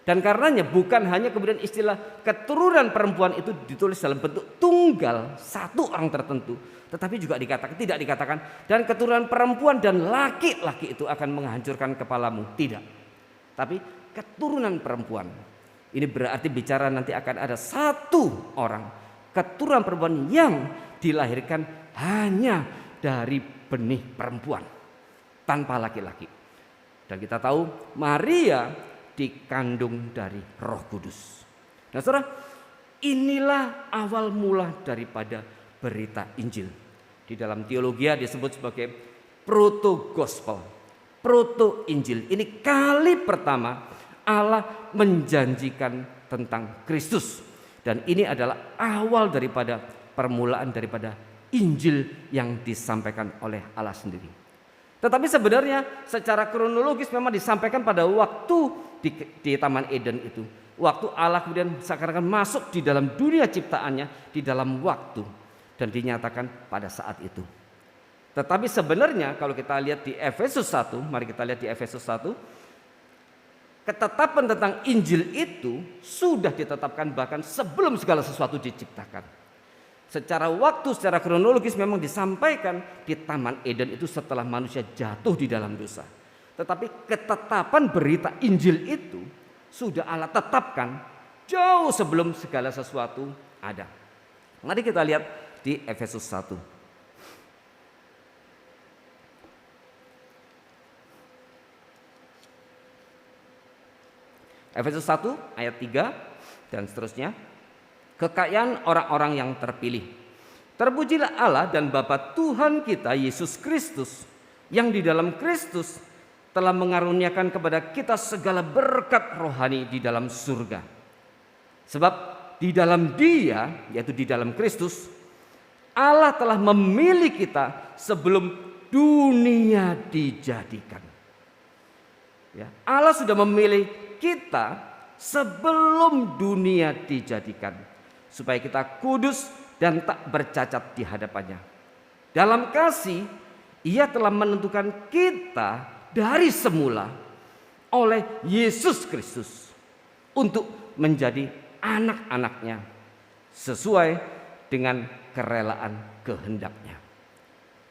Speaker 2: Dan karenanya bukan hanya kemudian istilah keturunan perempuan itu ditulis dalam bentuk tunggal satu orang tertentu, tetapi juga tidak dikatakan dan keturunan perempuan dan laki-laki itu akan menghancurkan kepalamu, tidak. Tapi keturunan perempuan. Ini berarti bicara nanti akan ada satu orang keturunan perempuan yang dilahirkan hanya dari benih perempuan tanpa laki-laki. Dan kita tahu Maria dikandung dari Roh Kudus. Nah, saudara, inilah awal mula daripada berita Injil. Di dalam teologi disebut sebagai proto gospel, proto Injil. Ini kali pertama Allah menjanjikan tentang Kristus. Dan ini adalah awal daripada permulaan daripada Injil yang disampaikan oleh Allah sendiri. Tetapi sebenarnya secara kronologis memang disampaikan pada waktu di Taman Eden itu. Waktu Allah kemudian seakan-akan masuk di dalam dunia ciptaannya di dalam waktu. Dan dinyatakan pada saat itu. Tetapi sebenarnya kalau kita lihat di Efesus 1, mari kita lihat di Efesus 1. Ketetapan tentang Injil itu sudah ditetapkan bahkan sebelum segala sesuatu diciptakan. Secara waktu, secara kronologis memang disampaikan di Taman Eden itu setelah manusia jatuh di dalam dosa. Tetapi ketetapan berita Injil itu sudah Allah tetapkan jauh sebelum segala sesuatu ada. Mari kita lihat di Efesus 1. Efesus 1 ayat 3 dan seterusnya. Kekayaan orang-orang yang terpilih. Terpujilah Allah dan Bapa Tuhan kita Yesus Kristus, yang di dalam Kristus telah mengaruniakan kepada kita segala berkat rohani di dalam surga. Sebab di dalam Dia, yaitu di dalam Kristus, Allah telah memilih kita sebelum dunia dijadikan. Ya, Allah sudah memilih kita sebelum dunia dijadikan, supaya kita kudus dan tak bercacat di hadapannya. Dalam kasih, Ia telah menentukan kita dari semula oleh Yesus Kristus untuk menjadi anak-anaknya sesuai dengan kerelaan kehendak-Nya.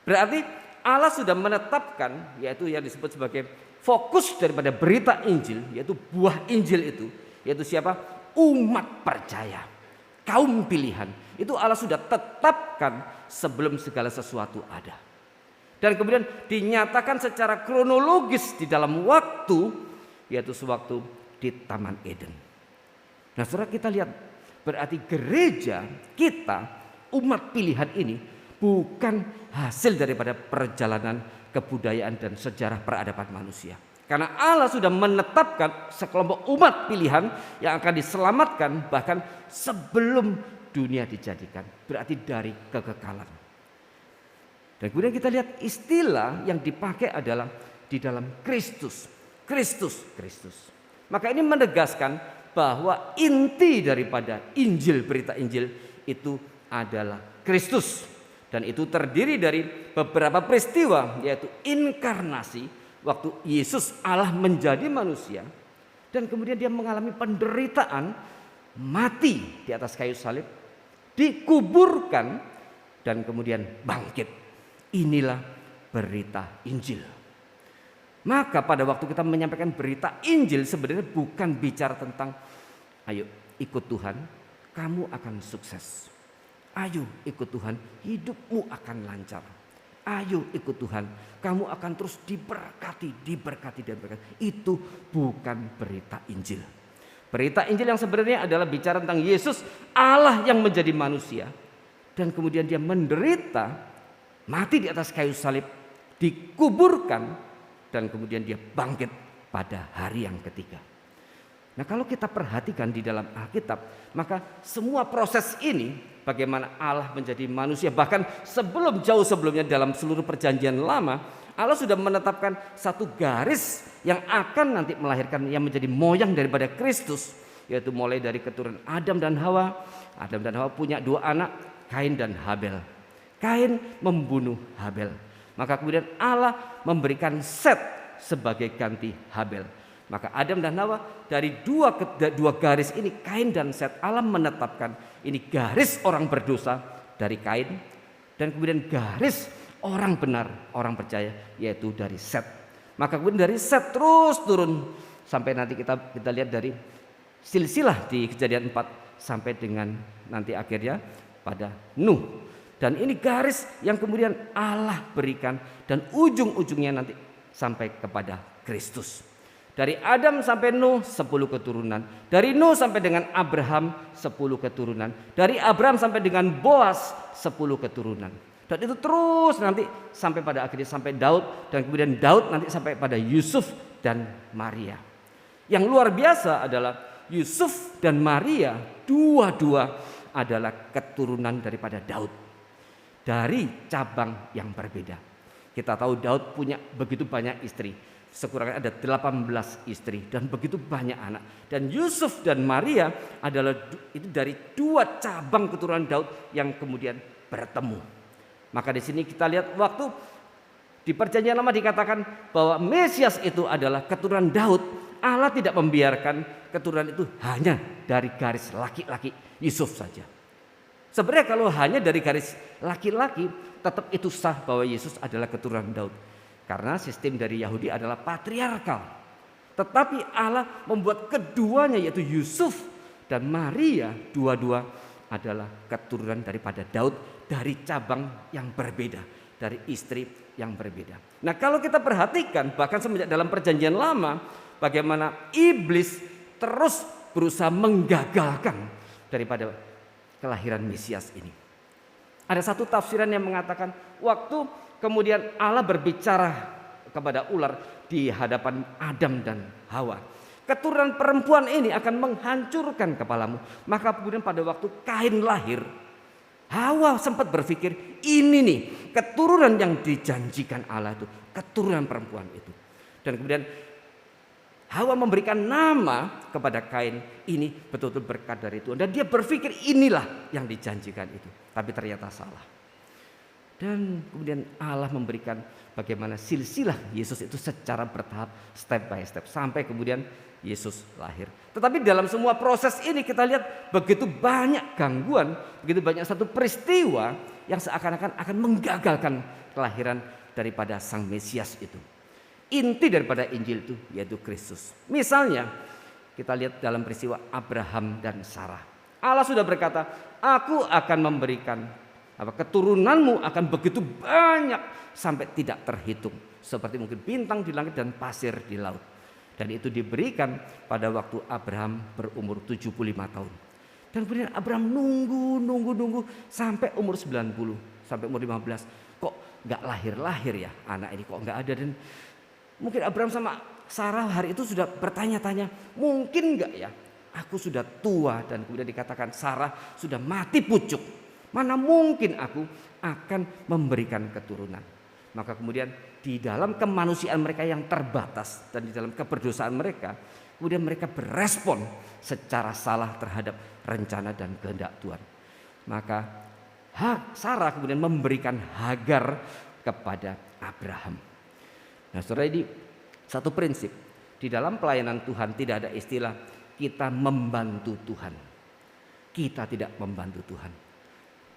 Speaker 2: Berarti Allah sudah menetapkan, yaitu yang disebut sebagai fokus daripada berita Injil, yaitu buah Injil itu, yaitu siapa? Umat percaya, kaum pilihan. Itu Allah sudah tetapkan sebelum segala sesuatu ada. Dan kemudian dinyatakan secara kronologis di dalam waktu, yaitu sewaktu di Taman Eden. Nah, saudara, kita lihat berarti gereja kita, umat pilihan ini bukan hasil daripada perjalanan kebudayaan dan sejarah peradaban manusia. Karena Allah sudah menetapkan sekelompok umat pilihan yang akan diselamatkan bahkan sebelum dunia dijadikan. Berarti dari kekekalan. Dan kemudian kita lihat istilah yang dipakai adalah di dalam Kristus. Kristus, Kristus. Maka ini menegaskan bahwa inti daripada Injil, berita Injil itu adalah Kristus. Dan itu terdiri dari beberapa peristiwa, yaitu inkarnasi, waktu Yesus Allah menjadi manusia. Dan kemudian dia mengalami penderitaan, mati di atas kayu salib, dikuburkan, dan kemudian bangkit. Inilah berita Injil. Maka pada waktu kita menyampaikan berita Injil, sebenarnya bukan bicara tentang ayo ikut Tuhan, kamu akan sukses. Ayo ikut Tuhan, hidupmu akan lancar. Ayo ikut Tuhan, kamu akan terus diberkati, diberkati, dan diberkati. Itu bukan berita Injil. Berita Injil yang sebenarnya adalah bicara tentang Yesus, Allah yang menjadi manusia. Dan kemudian dia menderita, mati di atas kayu salib, dikuburkan, dan kemudian dia bangkit pada hari yang ketiga. Nah, kalau kita perhatikan di dalam Alkitab, maka semua proses ini, bagaimana Allah menjadi manusia, bahkan jauh sebelumnya dalam seluruh perjanjian lama, Allah sudah menetapkan satu garis yang akan nanti melahirkan, yang menjadi moyang daripada Kristus, yaitu mulai dari keturunan Adam dan Hawa. Adam dan Hawa punya dua anak, Kain dan Habel. Kain membunuh Habel, maka kemudian Allah memberikan Set sebagai ganti Habel. Maka Adam dan Hawa dari dua garis ini, Kain dan Set, Allah menetapkan ini garis orang berdosa dari Kain, dan kemudian garis orang benar, orang percaya, yaitu dari Set. Maka kemudian dari Set terus turun sampai nanti kita lihat dari silsilah di Kejadian 4 sampai dengan nanti akhirnya pada Nuh. Dan ini garis yang kemudian Allah berikan, dan ujung-ujungnya nanti sampai kepada Kristus. Dari Adam sampai Nuh 10 keturunan. Dari Nuh sampai dengan Abraham 10 keturunan. Dari Abraham sampai dengan Boas 10 keturunan. Dan itu terus nanti sampai pada akhirnya sampai Daud. Dan kemudian Daud nanti sampai pada Yusuf dan Maria. Yang luar biasa adalah Yusuf dan Maria dua-dua adalah keturunan daripada Daud. Dari cabang yang berbeda. Kita tahu Daud punya begitu banyak istri. Sekurangnya ada 18 istri dan begitu banyak anak. Dan Yusuf dan Maria adalah itu dari dua cabang keturunan Daud yang kemudian bertemu. Maka di sini kita lihat waktu di Perjanjian Lama dikatakan bahwa Mesias itu adalah keturunan Daud. Allah tidak membiarkan keturunan itu hanya dari garis laki-laki Yusuf saja. Sebenarnya kalau hanya dari garis laki-laki, tetap itu sah bahwa Yesus adalah keturunan Daud. Karena sistem dari Yahudi adalah patriarkal. Tetapi Allah membuat keduanya, yaitu Yusuf dan Maria, dua-dua adalah keturunan daripada Daud dari cabang yang berbeda, dari istri yang berbeda. Nah, kalau kita perhatikan bahkan semenjak dalam perjanjian lama, bagaimana iblis terus berusaha menggagalkan daripada kelahiran Mesias ini. Ada satu tafsiran yang mengatakan waktu kemudian Allah berbicara kepada ular di hadapan Adam dan Hawa, keturunan perempuan ini akan menghancurkan kepalamu. Maka kemudian pada waktu Kain lahir, Hawa sempat berpikir, ini nih keturunan yang dijanjikan Allah itu, keturunan perempuan itu. Dan kemudian Hawa memberikan nama kepada Kain, ini betul-betul berkat dari Tuhan. Dan dia berpikir inilah yang dijanjikan itu. Tapi ternyata salah. Dan kemudian Allah memberikan bagaimana silsilah Yesus itu secara bertahap, step by step. Sampai kemudian Yesus lahir. Tetapi dalam semua proses ini kita lihat begitu banyak gangguan, begitu banyak satu peristiwa yang seakan-akan akan menggagalkan kelahiran daripada Sang Mesias itu. Inti daripada Injil itu yaitu Kristus. Misalnya kita lihat dalam peristiwa Abraham dan Sarah. Allah sudah berkata, aku akan memberikan keturunanmu akan begitu banyak sampai tidak terhitung. Seperti mungkin bintang di langit dan pasir di laut. Dan itu diberikan pada waktu Abraham berumur 75 tahun. Dan kemudian Abraham nunggu sampai umur 90, sampai umur 15. Kok gak lahir-lahir ya anak ini, kok gak ada. Dan mungkin Abraham sama Sarah hari itu sudah bertanya-tanya, mungkin gak ya aku sudah tua, dan kemudian dikatakan Sarah sudah mati pucuk. Mana mungkin aku akan memberikan keturunan. Maka kemudian di dalam kemanusiaan mereka yang terbatas dan di dalam keberdosaan mereka, kemudian mereka berespon secara salah terhadap rencana dan kehendak Tuhan. Maka Sarah kemudian memberikan Hagar kepada Abraham. Nah, saudara, ini satu prinsip. Di dalam pelayanan Tuhan tidak ada istilah kita membantu Tuhan. Kita tidak membantu Tuhan.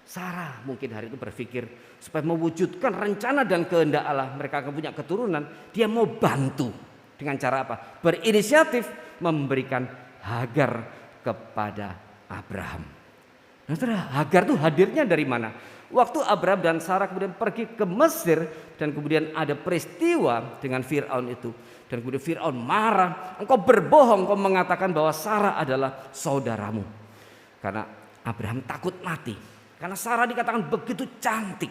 Speaker 2: Sarah mungkin hari itu berpikir supaya mewujudkan rencana dan kehendak Allah, mereka akan punya keturunan, dia mau bantu. Dengan cara apa? Berinisiatif memberikan Hagar kepada Abraham. Nah, saudara, Hagar itu hadirnya dari mana? Waktu Abraham dan Sarah kemudian pergi ke Mesir dan kemudian ada peristiwa dengan Fir'aun itu. Dan kemudian Fir'aun marah, engkau berbohong, engkau mengatakan bahwa Sarah adalah saudaramu. Karena Abraham takut mati. Karena Sarah dikatakan begitu cantik.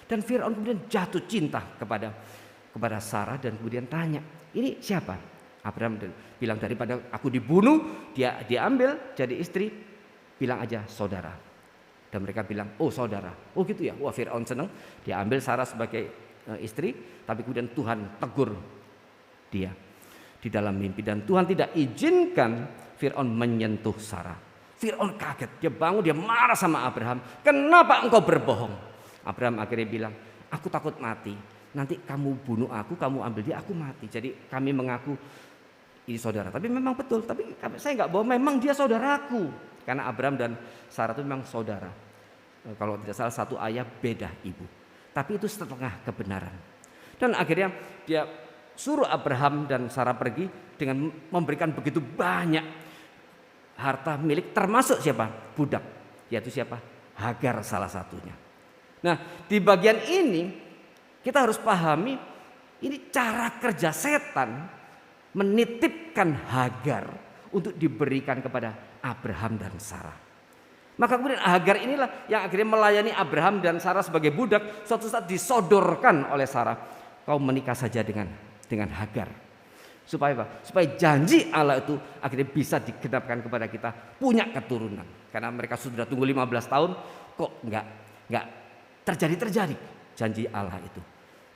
Speaker 2: Dan Fir'aun kemudian jatuh cinta kepada Sarah dan kemudian tanya, ini siapa? Abraham bilang, daripada aku dibunuh, dia diambil jadi istri, bilang aja saudara. Dan mereka bilang, oh saudara. Oh gitu ya. Wah, Fir'aun senang. Dia ambil Sarah sebagai istri. Tapi kemudian Tuhan tegur dia di dalam mimpi. Dan Tuhan tidak izinkan Fir'aun menyentuh Sarah. Fir'aun kaget. Dia bangun, dia marah sama Abraham. Kenapa engkau berbohong? Abraham akhirnya bilang, aku takut mati. Nanti kamu bunuh aku, kamu ambil dia, aku mati. Jadi kami mengaku ini saudara. Tapi memang betul. Tapi saya nggak bohong, memang dia saudaraku. Karena Abraham dan Sarah itu memang saudara. Kalau tidak salah satu ayah beda ibu. Tapi itu setengah kebenaran. Dan akhirnya dia suruh Abraham dan Sarah pergi dengan memberikan begitu banyak harta milik, termasuk siapa? Budak. Yaitu siapa? Hagar salah satunya. Nah, di bagian ini kita harus pahami ini cara kerja setan menitipkan Hagar untuk diberikan kepada Abraham dan Sarah. Maka kemudian Hagar inilah yang akhirnya melayani Abraham dan Sarah sebagai budak. Suatu saat disodorkan oleh Sarah, kau menikah saja dengan Hagar. Supaya apa? Supaya janji Allah itu akhirnya bisa digenapkan kepada kita, punya keturunan. Karena mereka sudah tunggu 15 tahun, kok enggak terjadi janji Allah itu.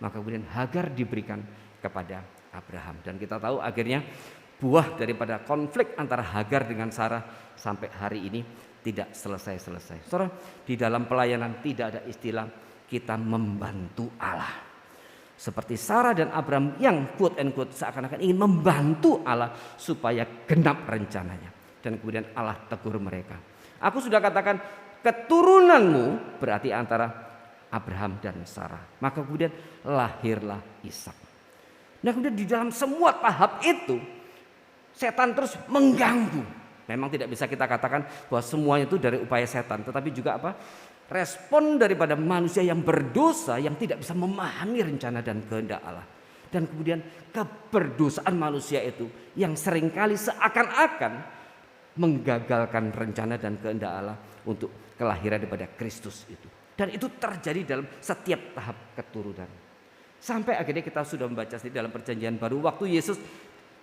Speaker 2: Maka kemudian Hagar diberikan kepada Abraham. Dan kita tahu akhirnya buah daripada konflik antara Hagar dengan Sarah sampai hari ini tidak selesai-selesai. Saudara, di dalam pelayanan tidak ada istilah kita membantu Allah. Seperti Sarah dan Abraham yang quote and quote seakan-akan ingin membantu Allah supaya genap rencananya. Dan kemudian Allah tegur mereka. Aku sudah katakan keturunanmu berarti antara Abraham dan Sarah. Maka kemudian lahirlah Ishak. Nah, kemudian di dalam semua tahap itu setan terus mengganggu. Memang tidak bisa kita katakan bahwa semuanya itu dari upaya setan, tetapi juga apa? respon daripada manusia yang berdosa yang tidak bisa memahami rencana dan kehendak Allah. Dan kemudian keberdosaan manusia itu yang seringkali seakan-akan menggagalkan rencana dan kehendak Allah untuk kelahiran daripada Kristus itu. Dan itu terjadi dalam setiap tahap keturunan. Sampai akhirnya kita sudah membaca dalam perjanjian baru waktu Yesus,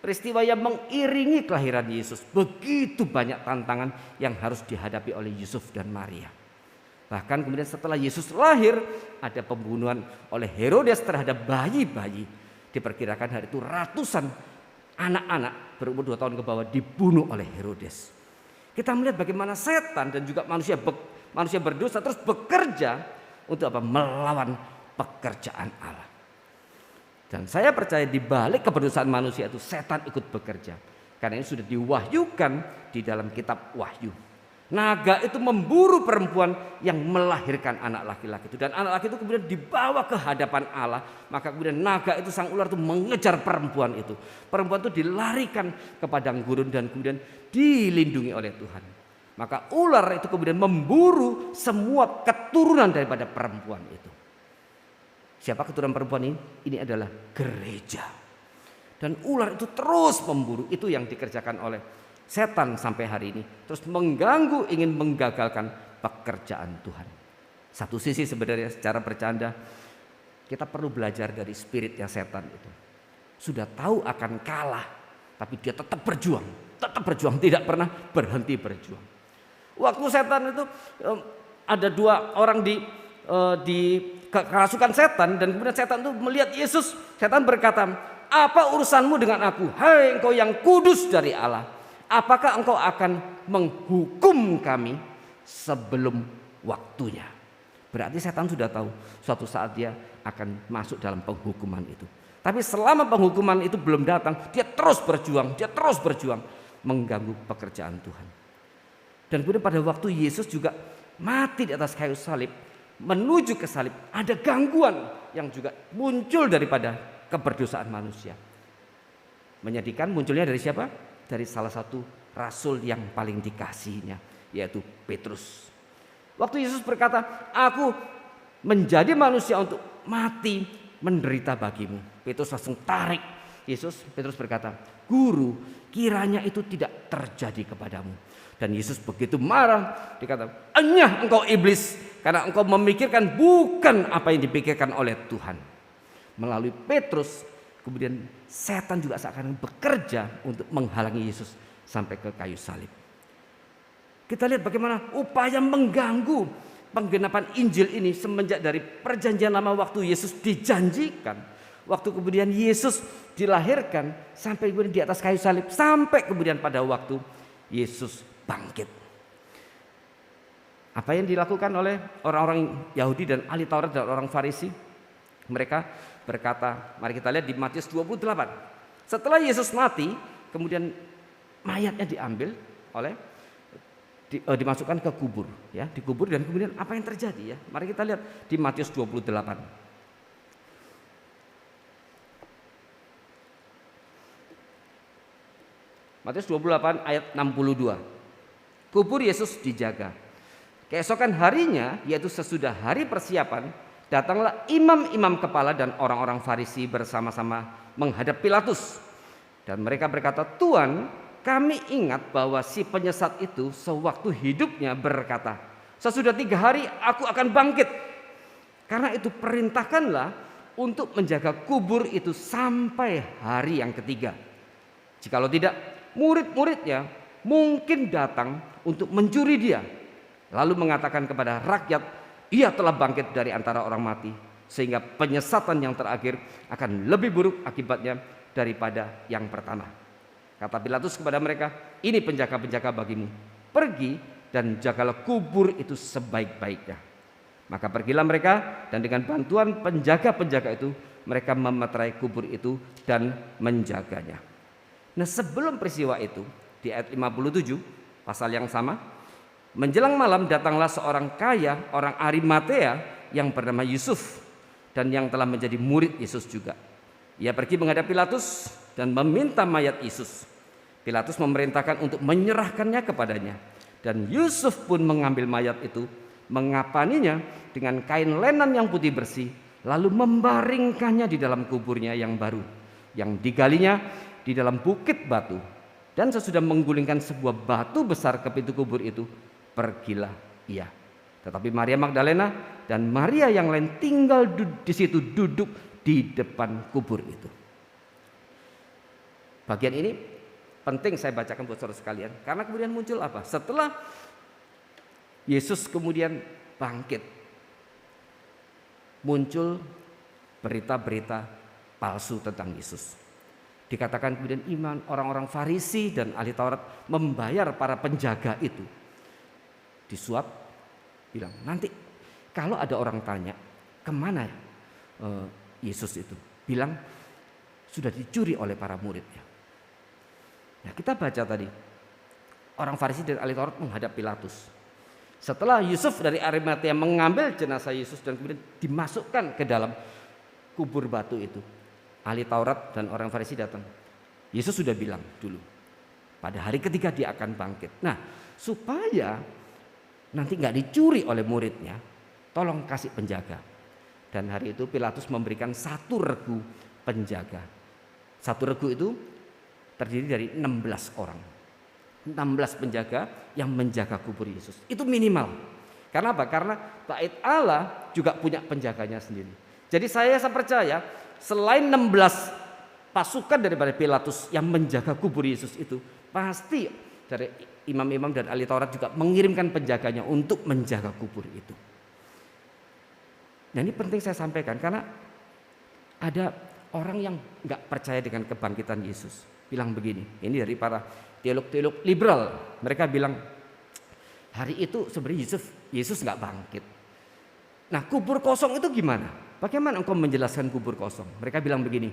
Speaker 2: peristiwa yang mengiringi kelahiran Yesus, begitu banyak tantangan yang harus dihadapi oleh Yusuf dan Maria. Bahkan kemudian setelah Yesus lahir, ada pembunuhan oleh Herodes terhadap bayi-bayi. Diperkirakan hari itu ratusan anak-anak berumur 2 tahun ke bawah dibunuh oleh Herodes. Kita melihat bagaimana setan dan juga manusia berdosa terus bekerja untuk apa? Melawan pekerjaan Allah. Dan saya percaya di balik keberdosaan manusia itu setan ikut bekerja. Karena ini sudah diwahyukan di dalam kitab Wahyu. Naga itu memburu perempuan yang melahirkan anak laki-laki itu. Dan anak laki itu kemudian dibawa ke hadapan Allah. Maka kemudian naga itu, sang ular itu mengejar perempuan itu. Perempuan itu dilarikan ke padang gurun dan kemudian dilindungi oleh Tuhan. Maka ular itu kemudian memburu semua keturunan daripada perempuan itu. Siapa keturunan perempuan ini? Ini adalah gereja. Dan ular itu terus memburu. Itu yang dikerjakan oleh setan sampai hari ini. Terus mengganggu, ingin menggagalkan pekerjaan Tuhan. Satu sisi sebenarnya secara bercanda, kita perlu belajar dari spiritnya setan itu. Sudah tahu akan kalah, tapi dia tetap berjuang, tidak pernah berhenti berjuang. Waktu setan itu ada 2 orang di kerasukan setan, dan kemudian setan itu melihat Yesus. Setan berkata, "Apa urusanmu dengan aku, hai engkau yang kudus dari Allah? Apakah engkau akan menghukum kami sebelum waktunya?" Berarti setan sudah tahu suatu saat dia akan masuk dalam penghukuman itu. Tapi selama penghukuman itu belum datang, dia terus berjuang mengganggu pekerjaan Tuhan. Dan kemudian pada waktu Yesus juga mati di atas kayu salib, menuju ke salib, ada gangguan yang juga muncul daripada keberdosaan manusia. Menyedihkan munculnya dari siapa? Dari salah satu rasul yang paling dikasihinya, yaitu Petrus. Waktu Yesus berkata, "Aku menjadi manusia untuk mati menderita bagimu." Petrus langsung tarik Petrus berkata, "Guru, kiranya itu tidak terjadi kepadamu." Dan Yesus begitu marah, dikata, "Enyah engkau iblis, karena engkau memikirkan bukan apa yang dipikirkan oleh Tuhan." Melalui Petrus, kemudian setan juga seakan bekerja untuk menghalangi Yesus sampai ke kayu salib. Kita lihat bagaimana upaya mengganggu penggenapan Injil ini semenjak dari perjanjian lama waktu Yesus dijanjikan. Waktu kemudian Yesus dilahirkan sampai kemudian di atas kayu salib. Sampai kemudian pada waktu Yesus bangkit. Apa yang dilakukan oleh orang-orang Yahudi dan ahli Taurat dan orang Farisi? Mereka berkata, mari kita lihat di Matius 28. Setelah Yesus mati, kemudian mayatnya diambil dimasukkan ke kubur, ya, dikubur, dan kemudian apa yang terjadi, ya? Mari kita lihat di Matius 28. Matius 28 ayat 62. Kubur Yesus dijaga. Keesokan harinya, yaitu sesudah hari persiapan, datanglah imam-imam kepala dan orang-orang Farisi bersama-sama menghadap Pilatus. Dan mereka berkata, "Tuan, kami ingat bahwa si penyesat itu sewaktu hidupnya berkata, 'Sesudah 3 hari aku akan bangkit.' Karena itu perintahkanlah untuk menjaga kubur itu sampai hari yang ketiga. Jikalau tidak, murid-muridnya mungkin datang untuk mencuri dia, lalu mengatakan kepada rakyat, 'Ia telah bangkit dari antara orang mati,' sehingga penyesatan yang terakhir akan lebih buruk akibatnya daripada yang pertama." Kata Pilatus kepada mereka, "Ini penjaga-penjaga bagimu. Pergi dan jagalah kubur itu sebaik-baiknya." Maka pergilah mereka, dan dengan bantuan penjaga-penjaga itu mereka memeterai kubur itu dan menjaganya. Nah, sebelum peristiwa itu, di ayat 57 pasal yang sama, menjelang malam datanglah seorang kaya, orang Arimatea yang bernama Yusuf, dan yang telah menjadi murid Yesus juga. Ia pergi menghadap Pilatus dan meminta mayat Yesus. Pilatus memerintahkan untuk menyerahkannya kepadanya, dan Yusuf pun mengambil mayat itu, mengapaninya dengan kain lenan yang putih bersih, lalu membaringkannya di dalam kuburnya yang baru, yang digalinya di dalam bukit batu. Dan sesudah menggulingkan sebuah batu besar ke pintu kubur itu, pergilah ia. Tetapi Maria Magdalena dan Maria yang lain tinggal di situ, duduk di depan kubur itu. Bagian ini penting saya bacakan buat saudara sekalian, karena kemudian muncul apa? Setelah Yesus kemudian bangkit, muncul berita-berita palsu tentang Yesus. Dikatakan kemudian iman orang-orang Farisi dan ahli Taurat membayar para penjaga itu, disuap, bilang nanti kalau ada orang tanya kemana Yesus itu, bilang sudah dicuri oleh para muridnya. Nah, kita baca tadi orang Farisi dan ahli Taurat menghadap Pilatus. Setelah Yusuf dari Arimatea mengambil jenazah Yesus dan kemudian dimasukkan ke dalam kubur batu itu, ahli Taurat dan orang Farisi datang. Yesus sudah bilang dulu pada hari ketiga dia akan bangkit. Nah, supaya nanti nggak dicuri oleh muridnya, tolong kasih penjaga. Dan hari itu Pilatus memberikan 1 regu penjaga. 1 regu itu terdiri dari 16 orang. 16 penjaga yang menjaga kubur Yesus. Itu minimal. Karena apa? Karena Bait Allah juga punya penjaganya sendiri. Jadi saya percaya selain 16 pasukan daripada Pilatus yang menjaga kubur Yesus itu, pasti dari imam-imam dan ahli Taurat juga mengirimkan penjaganya untuk menjaga kubur itu. Nah, ini penting saya sampaikan karena ada orang yang nggak percaya dengan kebangkitan Yesus. Bilang begini, ini dari para teolog-teolog liberal. Mereka bilang hari itu sebenarnya Yesus nggak bangkit. Nah, kubur kosong itu gimana? Bagaimana engkau menjelaskan kubur kosong? Mereka bilang begini,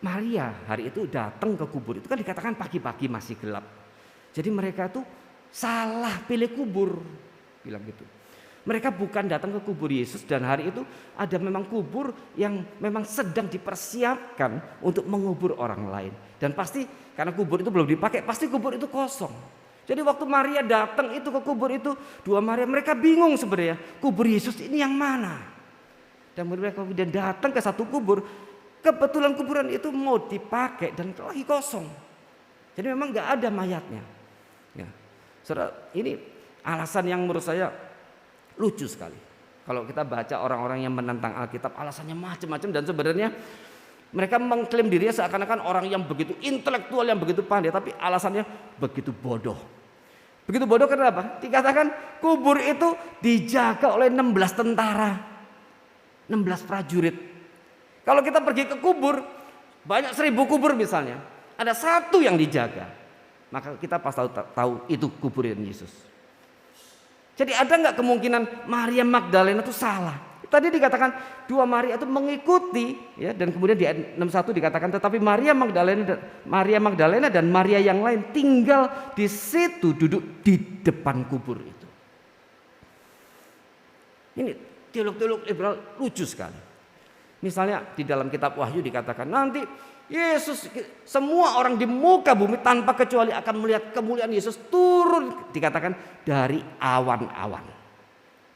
Speaker 2: Maria hari itu datang ke kubur itu kan dikatakan pagi-pagi masih gelap. Jadi mereka tuh salah pilih kubur, bilang gitu. Mereka bukan datang ke kubur Yesus dan hari itu ada memang kubur yang memang sedang dipersiapkan untuk mengubur orang lain. Dan pasti karena kubur itu belum dipakai, pasti kubur itu kosong. Jadi waktu Maria datang itu ke kubur itu, 2 Maria, mereka bingung sebenarnya kubur Yesus ini yang mana. Dan mereka kemudian datang ke satu kubur, kebetulan kuburan itu mau dipakai dan lagi kosong. Jadi memang nggak ada mayatnya. Ya. Saudara, ini alasan yang menurut saya lucu sekali. Kalau kita baca orang-orang yang menentang Alkitab, alasannya macam-macam dan sebenarnya mereka mengklaim dirinya seakan-akan orang yang begitu intelektual, yang begitu pandai, tapi alasannya begitu bodoh. Begitu bodoh kenapa? Dikatakan kubur itu dijaga oleh 16 tentara, 16 prajurit. Kalau kita pergi ke kubur, banyak 1000 kubur misalnya, ada 1 yang dijaga, maka kita pasti tahu itu kuburan Yesus. Jadi ada nggak kemungkinan Maria Magdalena itu salah? Tadi dikatakan 2 Maria itu mengikuti, ya, dan kemudian di ayat 61 dikatakan tetapi Maria Magdalena dan Maria yang lain tinggal di situ, duduk di depan kubur itu. Ini teolog-teolog liberal lucu sekali. Misalnya di dalam kitab Wahyu dikatakan nanti Yesus, semua orang di muka bumi tanpa kecuali akan melihat kemuliaan Yesus turun, dikatakan dari awan-awan.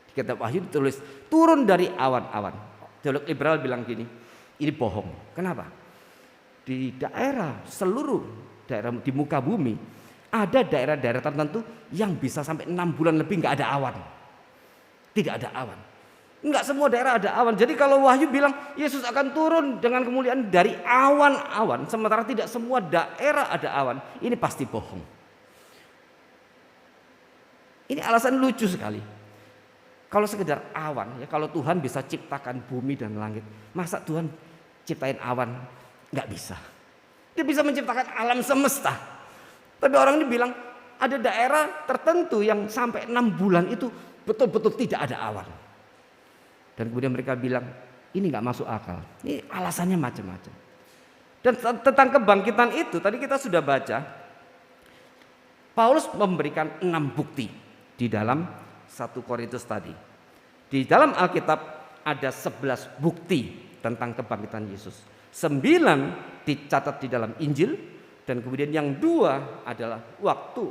Speaker 2: Di kitab Wahyu ditulis turun dari awan-awan. Teolog liberal bilang gini, ini bohong. Kenapa? Di seluruh daerah di muka bumi ada daerah-daerah tertentu yang bisa sampai 6 bulan lebih nggak ada awan. Tidak ada awan. Enggak semua daerah ada awan. Jadi kalau Wahyu bilang Yesus akan turun dengan kemuliaan dari awan-awan, sementara tidak semua daerah ada awan, ini pasti bohong. Ini alasan lucu sekali. Kalau sekedar awan, ya kalau Tuhan bisa ciptakan bumi dan langit, masa Tuhan ciptain awan? Enggak bisa. Dia bisa menciptakan alam semesta. Tapi orang ini bilang ada daerah tertentu yang sampai 6 bulan itu betul-betul tidak ada awan. Dan kemudian mereka bilang ini nggak masuk akal. Ini alasannya macam-macam. Dan tentang kebangkitan itu tadi kita sudah baca. Paulus memberikan 6 bukti di dalam 1 Korintus tadi. Di dalam Alkitab ada 11 bukti tentang kebangkitan Yesus. 9 dicatat di dalam Injil dan kemudian yang 2 adalah waktu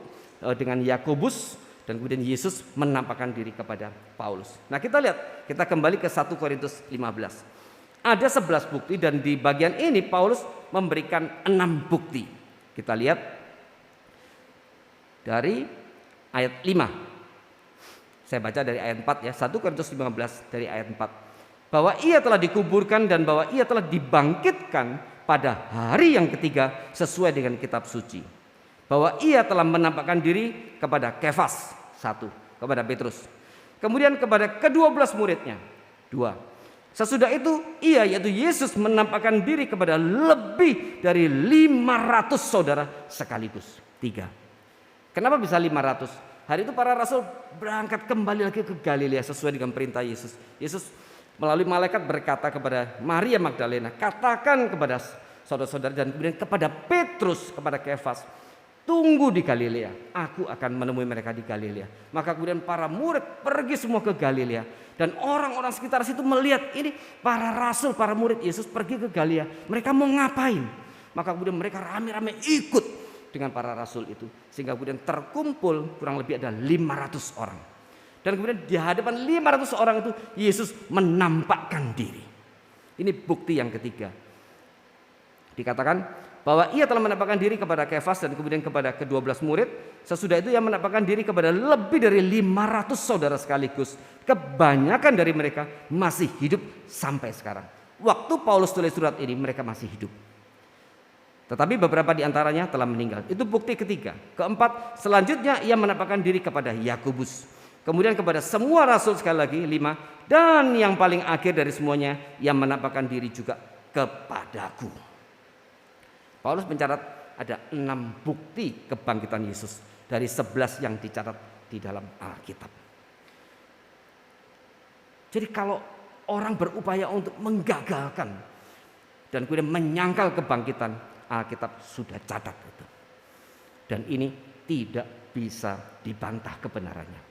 Speaker 2: dengan Yakobus Dan kemudian Yesus menampakkan diri kepada Paulus. Nah kita lihat, kita kembali ke 1 Korintus 15. Ada 11 bukti dan di bagian ini Paulus memberikan 6 bukti. Kita lihat dari ayat 5. Saya baca dari ayat 4 ya, 1 Korintus 15 dari ayat 4. Bahwa ia telah dikuburkan dan bahwa ia telah dibangkitkan pada hari yang ketiga sesuai dengan kitab suci. Bahwa ia telah menampakkan diri kepada Kefas, 1, kepada Petrus. Kemudian kepada ke-12 muridnya, 2. Sesudah itu ia yaitu Yesus menampakkan diri kepada lebih dari 500 saudara sekaligus. 3. Kenapa bisa 500? Hari itu para rasul berangkat kembali lagi ke Galilea sesuai dengan perintah Yesus. Yesus melalui malaikat berkata kepada Maria Magdalena, katakan kepada saudara-saudara dan kemudian kepada Petrus, kepada Kefas, tunggu di Galilea, aku akan menemui mereka di Galilea. Maka kemudian para murid pergi semua ke Galilea. Dan orang-orang sekitar situ melihat ini para rasul, para murid Yesus pergi ke Galilea. Mereka mau ngapain? Maka kemudian mereka rame-rame ikut dengan para rasul itu. Sehingga kemudian terkumpul kurang lebih ada 500 orang. Dan kemudian di hadapan 500 orang itu Yesus menampakkan diri. Ini bukti yang ketiga. Dikatakan bahwa ia telah menampakkan diri kepada Kefas dan kemudian kepada ke-12 murid. Sesudah itu ia menampakkan diri kepada lebih dari 500 saudara sekaligus. Kebanyakan dari mereka masih hidup sampai sekarang. Waktu Paulus tulis surat ini mereka masih hidup. Tetapi beberapa di antaranya telah meninggal. Itu bukti ketiga. Keempat, selanjutnya ia menampakkan diri kepada Yakobus. Kemudian kepada semua rasul sekali lagi, 5. Dan yang paling akhir dari semuanya ia menampakkan diri juga kepadaku. Paulus mencatat ada 6 bukti kebangkitan Yesus dari 11 yang dicatat di dalam Alkitab. Jadi kalau orang berupaya untuk menggagalkan dan kemudian menyangkal kebangkitan, Alkitab sudah catat itu. Dan ini tidak bisa dibantah kebenarannya.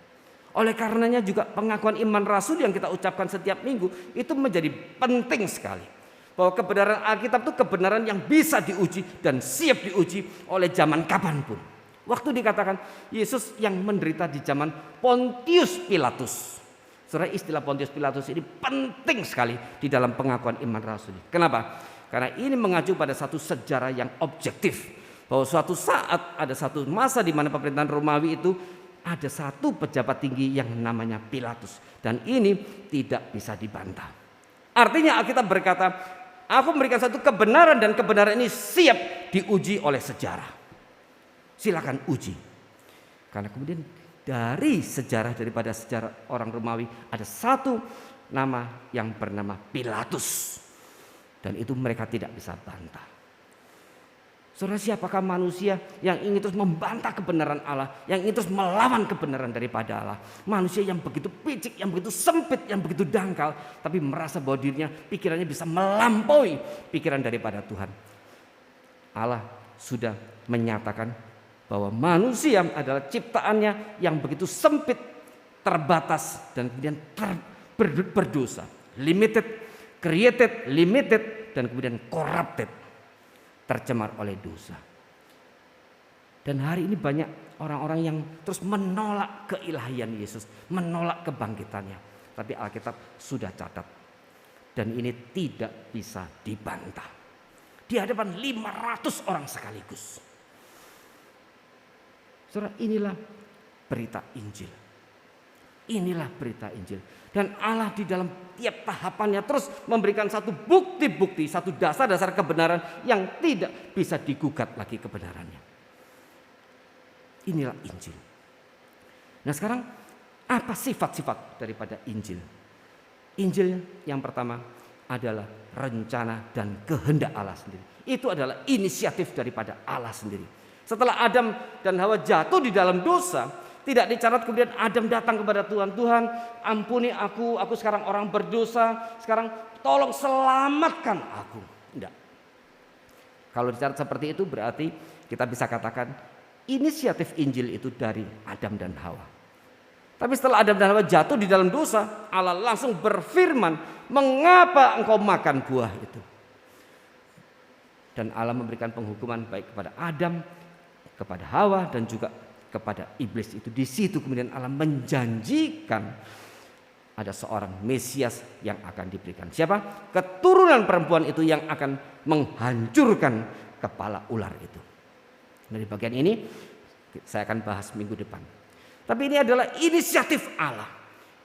Speaker 2: Oleh karenanya juga pengakuan iman rasul yang kita ucapkan setiap minggu itu menjadi penting sekali. Bahwa kebenaran Alkitab itu kebenaran yang bisa diuji dan siap diuji oleh zaman kapanpun. Waktu dikatakan Yesus yang menderita di zaman Pontius Pilatus. Saudara, istilah Pontius Pilatus ini penting sekali di dalam pengakuan iman rasul. Kenapa? Karena ini mengacu pada satu sejarah yang objektif. Bahwa suatu saat ada satu masa di mana pemerintahan Romawi itu ada satu pejabat tinggi yang namanya Pilatus. Dan ini tidak bisa dibantah. Artinya Alkitab berkata, aku memberikan satu kebenaran dan kebenaran ini siap diuji oleh sejarah. Silakan uji. Karena kemudian dari sejarah daripada sejarah orang Romawi ada satu nama yang bernama Pilatus. Dan itu mereka tidak bisa bantah. Saudara, siapakah manusia yang ingin terus membantah kebenaran Allah, yang ingin terus melawan kebenaran daripada Allah? Manusia yang begitu picik, yang begitu sempit, yang begitu dangkal, tapi merasa bahwa dirinya, pikirannya bisa melampaui pikiran daripada Tuhan. Allah sudah menyatakan bahwa manusia adalah ciptaannya yang begitu sempit, terbatas, dan kemudian berdosa. Limited, created, limited, dan kemudian corrupted. Tercemar oleh dosa. Dan hari ini banyak orang-orang yang terus menolak keilahian Yesus, menolak kebangkitannya. Tapi Alkitab sudah catat. Dan ini tidak bisa dibantah. Di hadapan 500 orang sekaligus. Saudara, inilah berita Injil. Inilah berita Injil. Dan Allah di dalam tiap tahapannya terus memberikan satu bukti-bukti, satu dasar-dasar kebenaran yang tidak bisa digugat lagi kebenarannya. Inilah Injil. Nah sekarang apa sifat-sifat daripada Injil? Injil yang pertama adalah rencana dan kehendak Allah sendiri. Itu adalah inisiatif daripada Allah sendiri. Setelah Adam dan Hawa jatuh di dalam dosa, tidak dicatat kemudian Adam datang kepada Tuhan. Tuhan, ampuni aku sekarang orang berdosa. Sekarang tolong selamatkan aku. Tidak. Kalau dicatat seperti itu berarti kita bisa katakan inisiatif Injil itu dari Adam dan Hawa. Tapi setelah Adam dan Hawa jatuh di dalam dosa, Allah langsung berfirman, mengapa engkau makan buah itu? Dan Allah memberikan penghukuman baik kepada Adam, kepada Hawa, dan juga kepada iblis itu. Di situ kemudian Allah menjanjikan ada seorang Mesias yang akan diberikan. Siapa? Keturunan perempuan itu yang akan menghancurkan kepala ular itu. Dari bagian ini saya akan bahas minggu depan. Tapi ini adalah inisiatif Allah.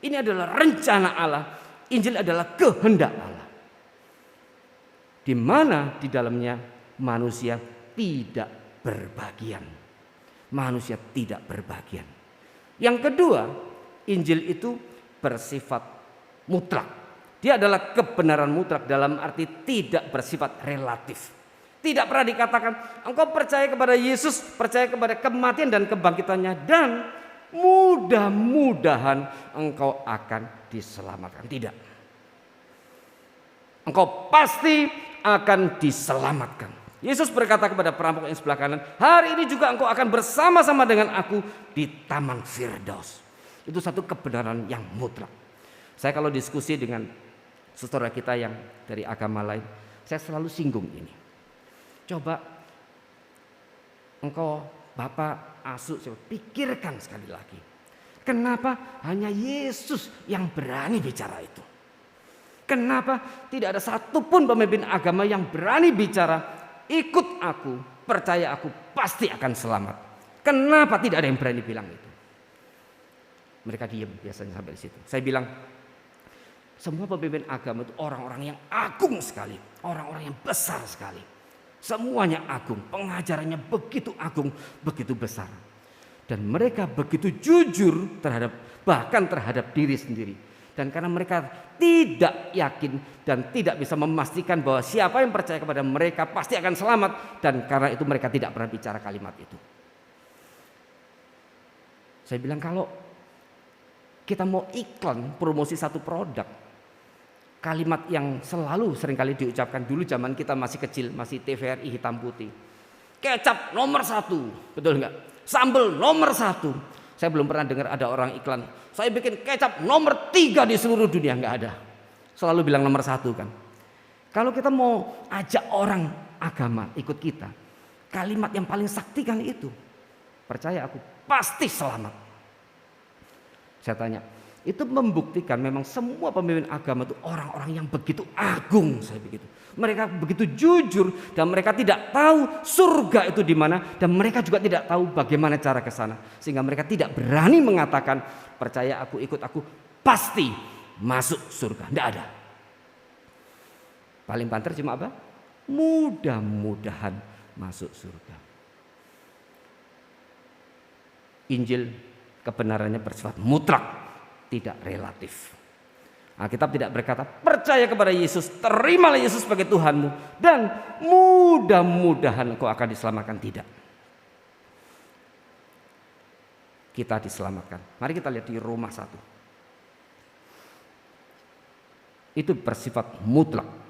Speaker 2: Ini adalah rencana Allah. Injil adalah kehendak Allah. Di mana di dalamnya manusia tidak berbagian. Manusia tidak berbagian. Yang kedua, Injil itu bersifat mutlak. Dia adalah kebenaran mutlak dalam arti tidak bersifat relatif. Tidak pernah dikatakan engkau percaya kepada Yesus, percaya kepada kematian dan kebangkitannya, dan mudah-mudahan engkau akan diselamatkan. Tidak. Engkau pasti akan diselamatkan. Yesus berkata kepada perampok yang sebelah kanan, hari ini juga engkau akan bersama-sama dengan aku di Taman Firdaus. Itu satu kebenaran yang mutlak. Saya kalau diskusi dengan saudara kita yang dari agama lain, saya selalu singgung ini. Coba engkau Bapak Asu, pikirkan sekali lagi. Kenapa hanya Yesus yang berani bicara itu? Kenapa tidak ada satupun pemimpin agama yang berani bicara, ikut aku, percaya aku, pasti akan selamat? Kenapa tidak ada yang berani bilang itu? Mereka diam biasanya sampai di situ. Saya bilang, semua pemimpin agama itu orang-orang yang agung sekali, orang-orang yang besar sekali. Semuanya agung, pengajarannya begitu agung, begitu besar. Dan mereka begitu jujur bahkan terhadap diri sendiri. Dan karena mereka tidak yakin dan tidak bisa memastikan bahwa siapa yang percaya kepada mereka pasti akan selamat. Dan karena itu mereka tidak pernah bicara kalimat itu. Saya bilang kalau kita mau iklan promosi satu produk, kalimat yang selalu seringkali diucapkan dulu zaman kita masih kecil, masih TVRI hitam putih. Kecap nomor 1, betul nggak? Sambal nomor 1. Saya belum pernah dengar ada orang iklan, saya bikin kecap nomor 3 di seluruh dunia, nggak ada. Selalu bilang nomor 1 kan. Kalau kita mau ajak orang agama ikut kita, kalimat yang paling sakti kan itu. Percaya aku, pasti selamat. Saya tanya, itu membuktikan memang semua pemimpin agama itu orang-orang yang begitu agung, saya begitu. Mereka begitu jujur dan mereka tidak tahu surga itu di mana dan mereka juga tidak tahu bagaimana cara ke sana. Sehingga mereka tidak berani mengatakan percaya aku, ikut aku, pasti masuk surga. Tidak ada. Paling banter cuma apa? Mudah-mudahan masuk surga. Injil kebenarannya bersifat mutlak, tidak relatif. Alkitab tidak berkata percaya kepada Yesus, terimalah Yesus sebagai Tuhanmu dan mudah-mudahan engkau akan diselamatkan. Tidak. Kita diselamatkan. Mari kita lihat di Roma 1. Itu bersifat mutlak.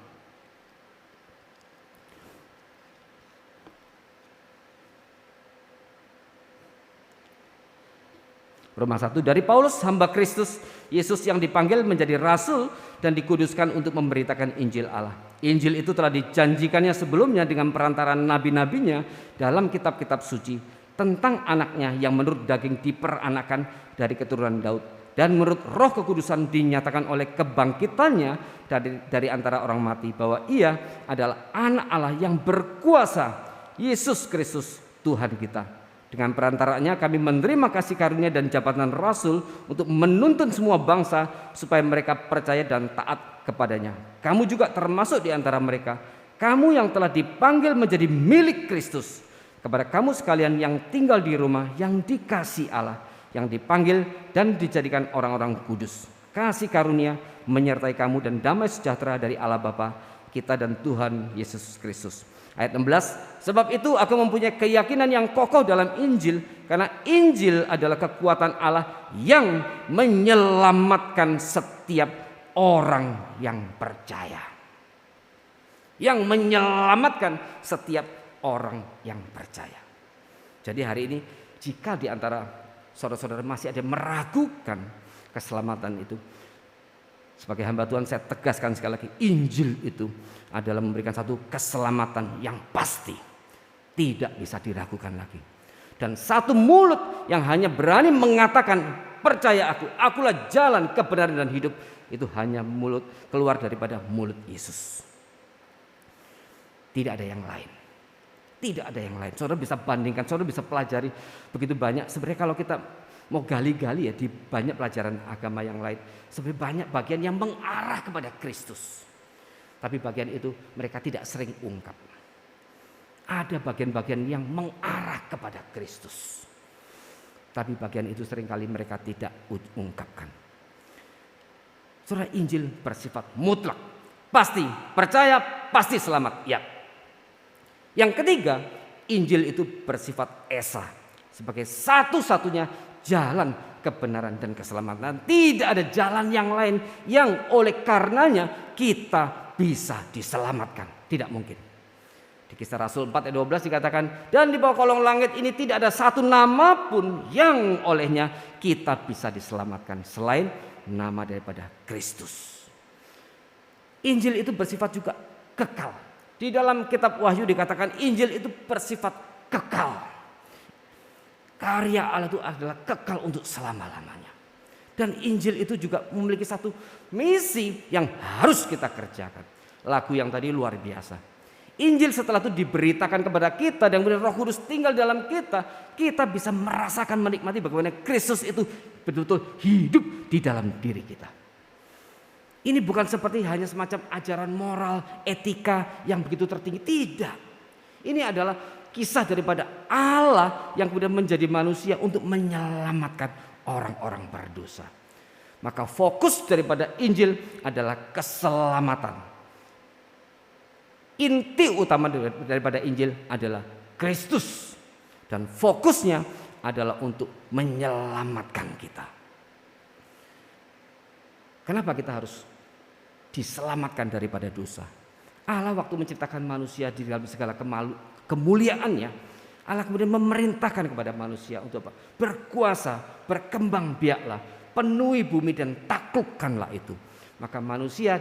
Speaker 2: Roma 1, dari Paulus hamba Kristus Yesus yang dipanggil menjadi rasul dan dikuduskan untuk memberitakan Injil Allah. Injil itu telah dijanjikannya sebelumnya dengan perantaraan nabi-nabinya dalam kitab-kitab suci tentang anaknya yang menurut daging diperanakan dari keturunan Daud dan menurut Roh Kekudusan dinyatakan oleh kebangkitannya dari antara orang mati bahwa ia adalah anak Allah yang berkuasa, Yesus Kristus Tuhan kita. Dengan perantaranya kami menerima kasih karunia dan jabatan rasul untuk menuntun semua bangsa supaya mereka percaya dan taat kepadanya. Kamu juga termasuk di antara mereka. Kamu yang telah dipanggil menjadi milik Kristus. Kepada kamu sekalian yang tinggal di rumah yang dikasih Allah, yang dipanggil dan dijadikan orang-orang kudus. Kasih karunia menyertai kamu dan damai sejahtera dari Allah Bapa kita dan Tuhan Yesus Kristus. Ayat 16, sebab itu aku mempunyai keyakinan yang kokoh dalam Injil, karena Injil adalah kekuatan Allah yang menyelamatkan setiap orang yang percaya. Yang menyelamatkan setiap orang yang percaya. Jadi hari ini jika di antara saudara-saudara masih ada yang meragukan keselamatan itu, sebagai hamba Tuhan saya tegaskan sekali lagi, Injil itu adalah memberikan satu keselamatan yang pasti, tidak bisa diragukan lagi. Dan satu mulut yang hanya berani mengatakan percaya aku, akulah jalan, kebenaran dan hidup, itu hanya mulut keluar daripada mulut Yesus. Tidak ada yang lain. Tidak ada yang lain. Saudara bisa bandingkan, saudara bisa pelajari begitu banyak. Sebenarnya kalau kita mau gali-gali ya di banyak pelajaran agama yang lain, sebenarnya banyak bagian yang mengarah kepada Kristus. Tapi bagian itu mereka tidak sering ungkap. Ada bagian-bagian yang mengarah kepada Kristus. Tapi bagian itu seringkali mereka tidak ungkapkan. Saudara, Injil bersifat mutlak. Pasti percaya, pasti selamat. Ya. Yang ketiga, Injil itu bersifat esa, sebagai satu-satunya jalan kebenaran dan keselamatan. Tidak ada jalan yang lain yang oleh karenanya kita bisa diselamatkan. Tidak mungkin. Di Kisah Rasul 4 ayat 12 dikatakan, dan di bawah kolong langit ini tidak ada satu nama pun yang olehnya kita bisa diselamatkan selain nama daripada Kristus. Injil itu bersifat juga kekal. Di dalam kitab Wahyu dikatakan Injil itu bersifat kekal. Karya Allah itu adalah kekal untuk selama-lamanya. Dan Injil itu juga memiliki satu misi yang harus kita kerjakan. Lagu yang tadi luar biasa. Injil setelah itu diberitakan kepada kita dan kemudian Roh Kudus tinggal dalam kita. Kita bisa merasakan, menikmati bagaimana Kristus itu betul-betul hidup di dalam diri kita. Ini bukan seperti hanya semacam ajaran moral, etika yang begitu tertinggi. Tidak. Ini adalah kisah daripada Allah yang kemudian menjadi manusia untuk menyelamatkan orang-orang berdosa. Maka fokus daripada Injil adalah keselamatan. Inti utama daripada Injil adalah Kristus. Dan fokusnya adalah untuk menyelamatkan kita. Kenapa kita harus diselamatkan daripada dosa? Allah waktu menciptakan manusia di dalam segala kemuliaannya, Allah kemudian memerintahkan kepada manusia untuk apa? Berkuasa, berkembang biaklah, penuhi bumi dan taklukkanlah itu. Maka manusia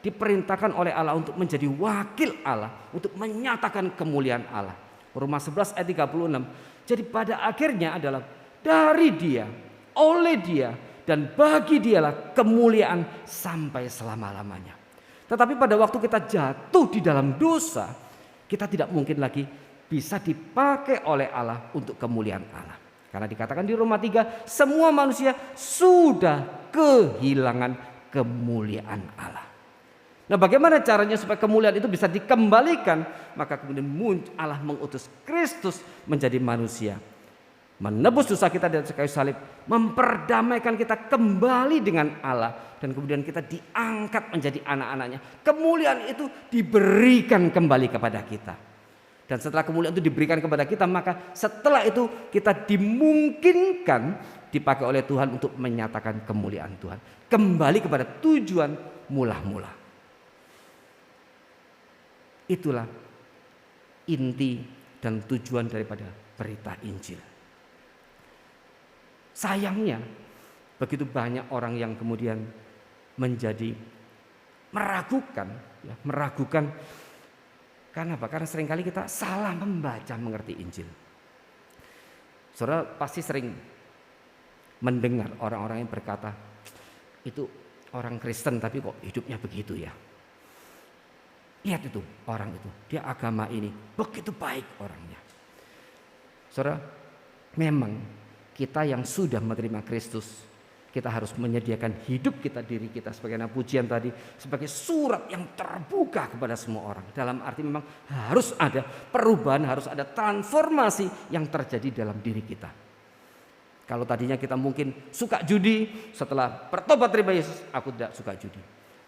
Speaker 2: diperintahkan oleh Allah untuk menjadi wakil Allah, untuk menyatakan kemuliaan Allah. Roma 11 ayat 36. Jadi pada akhirnya adalah dari Dia, oleh Dia, dan bagi Dialah kemuliaan sampai selama-lamanya. Tetapi pada waktu kita jatuh di dalam dosa, kita tidak mungkin lagi bisa dipakai oleh Allah untuk kemuliaan Allah. Karena dikatakan di Roma 3, semua manusia sudah kehilangan kemuliaan Allah. Nah, bagaimana caranya supaya kemuliaan itu bisa dikembalikan? Maka kemudian Allah mengutus Kristus menjadi manusia, menebus dosa kita dari kayu salib, memperdamaikan kita kembali dengan Allah, dan kemudian kita diangkat menjadi anak-anaknya. Kemuliaan itu diberikan kembali kepada kita. Dan setelah kemuliaan itu diberikan kepada kita, maka setelah itu kita dimungkinkan dipakai oleh Tuhan untuk menyatakan kemuliaan Tuhan. Kembali kepada tujuan mula-mula. Itulah inti dan tujuan daripada berita Injil. Sayangnya begitu banyak orang yang kemudian menjadi meragukan. Karena apa? Karena seringkali kita salah membaca mengerti Injil. Saudara pasti sering mendengar orang-orang yang berkata, itu orang Kristen tapi kok hidupnya begitu ya. Lihat itu orang itu, dia agama ini begitu baik orangnya. Saudara, memang kita yang sudah menerima Kristus, kita harus menyediakan hidup kita, diri kita, sebagaimana pujian tadi, sebagai surat yang terbuka kepada semua orang. Dalam arti memang harus ada perubahan, harus ada transformasi yang terjadi dalam diri kita. Kalau tadinya kita mungkin suka judi, setelah bertobat terima Yesus, aku tidak suka judi.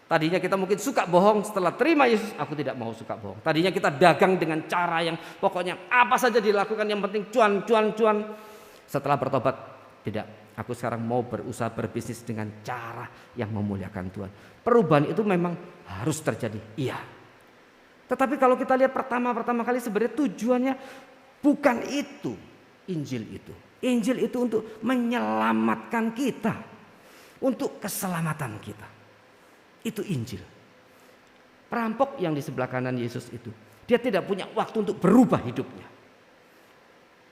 Speaker 2: Tadinya kita mungkin suka bohong, setelah terima Yesus, aku tidak mau suka bohong. Tadinya kita dagang dengan cara yang pokoknya apa saja dilakukan, yang penting cuan. Setelah bertobat, tidak. Aku sekarang mau berusaha berbisnis dengan cara yang memuliakan Tuhan. Perubahan itu memang harus terjadi, iya. Tetapi kalau kita lihat pertama kali sebenarnya tujuannya bukan itu, Injil itu. Injil itu untuk menyelamatkan kita, untuk keselamatan kita. Itu Injil. Perampok yang di sebelah kanan Yesus itu, dia tidak punya waktu untuk berubah hidupnya.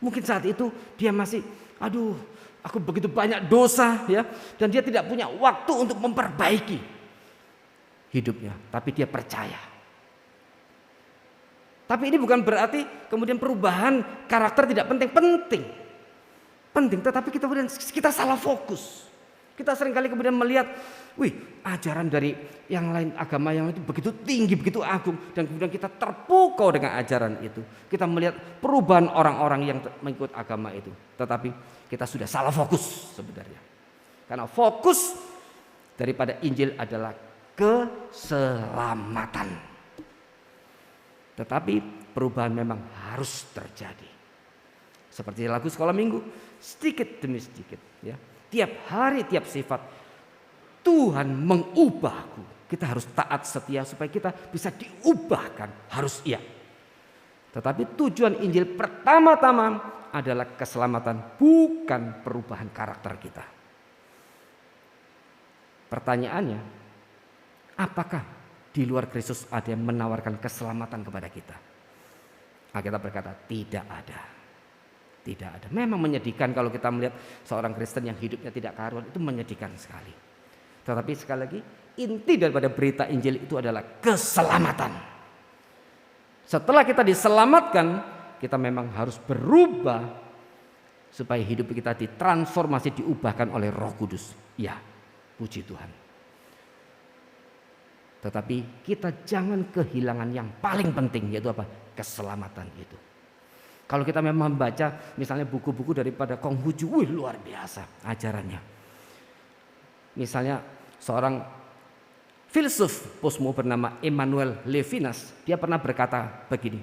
Speaker 2: Mungkin saat itu dia masih, aduh, aku begitu banyak dosa ya, dan dia tidak punya waktu untuk memperbaiki hidupnya, tapi dia percaya. Tapi ini bukan berarti kemudian perubahan karakter tidak penting, tetapi kita salah fokus. Kita seringkali kemudian melihat, ajaran dari yang lain, agama yang itu begitu tinggi, begitu agung, dan kemudian kita terpukau dengan ajaran itu. Kita melihat perubahan orang-orang yang mengikut agama itu, tetapi kita sudah salah fokus sebenarnya. Karena fokus daripada Injil adalah keselamatan. Tetapi perubahan memang harus terjadi. Seperti lagu sekolah minggu, sedikit demi sedikit ya. Tiap hari, tiap sifat Tuhan mengubahku. Kita harus taat setia supaya kita bisa diubahkan. Harus iya. Tetapi tujuan Injil pertama-tama adalah keselamatan, bukan perubahan karakter kita. Pertanyaannya, apakah di luar Kristus ada yang menawarkan keselamatan kepada kita? Alkitab berkata tidak ada. Tidak ada. Memang menyedihkan kalau kita melihat seorang Kristen yang hidupnya tidak karuan, itu menyedihkan sekali. Tetapi sekali lagi, inti daripada berita Injil itu adalah keselamatan. Setelah kita diselamatkan, kita memang harus berubah supaya hidup kita ditransformasi, diubahkan oleh Roh Kudus. Ya, puji Tuhan. Tetapi kita jangan kehilangan yang paling penting, yaitu apa? Keselamatan itu. Kalau kita memang membaca misalnya buku-buku daripada Konghucu, luar biasa ajarannya. Misalnya seorang filsuf posmo bernama Emmanuel Levinas, dia pernah berkata begini,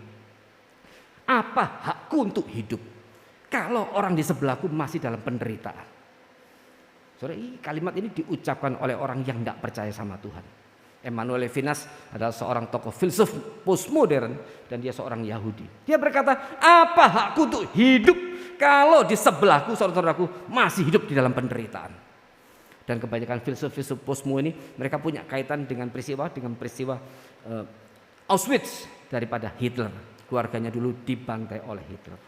Speaker 2: apa hakku untuk hidup kalau orang di sebelahku masih dalam penderitaan? Saudara, kalimat ini diucapkan oleh orang yang tidak percaya sama Tuhan. Emmanuel Levinas adalah seorang tokoh filsuf postmodern dan dia seorang Yahudi. Dia berkata, apa hakku untuk hidup kalau di sebelahku, saudara-saudaraku masih hidup di dalam penderitaan? Dan kebanyakan filsuf-filsuf postmo ini mereka punya kaitan dengan peristiwa Auschwitz daripada Hitler. Keluarganya dulu dibantai oleh Hitler.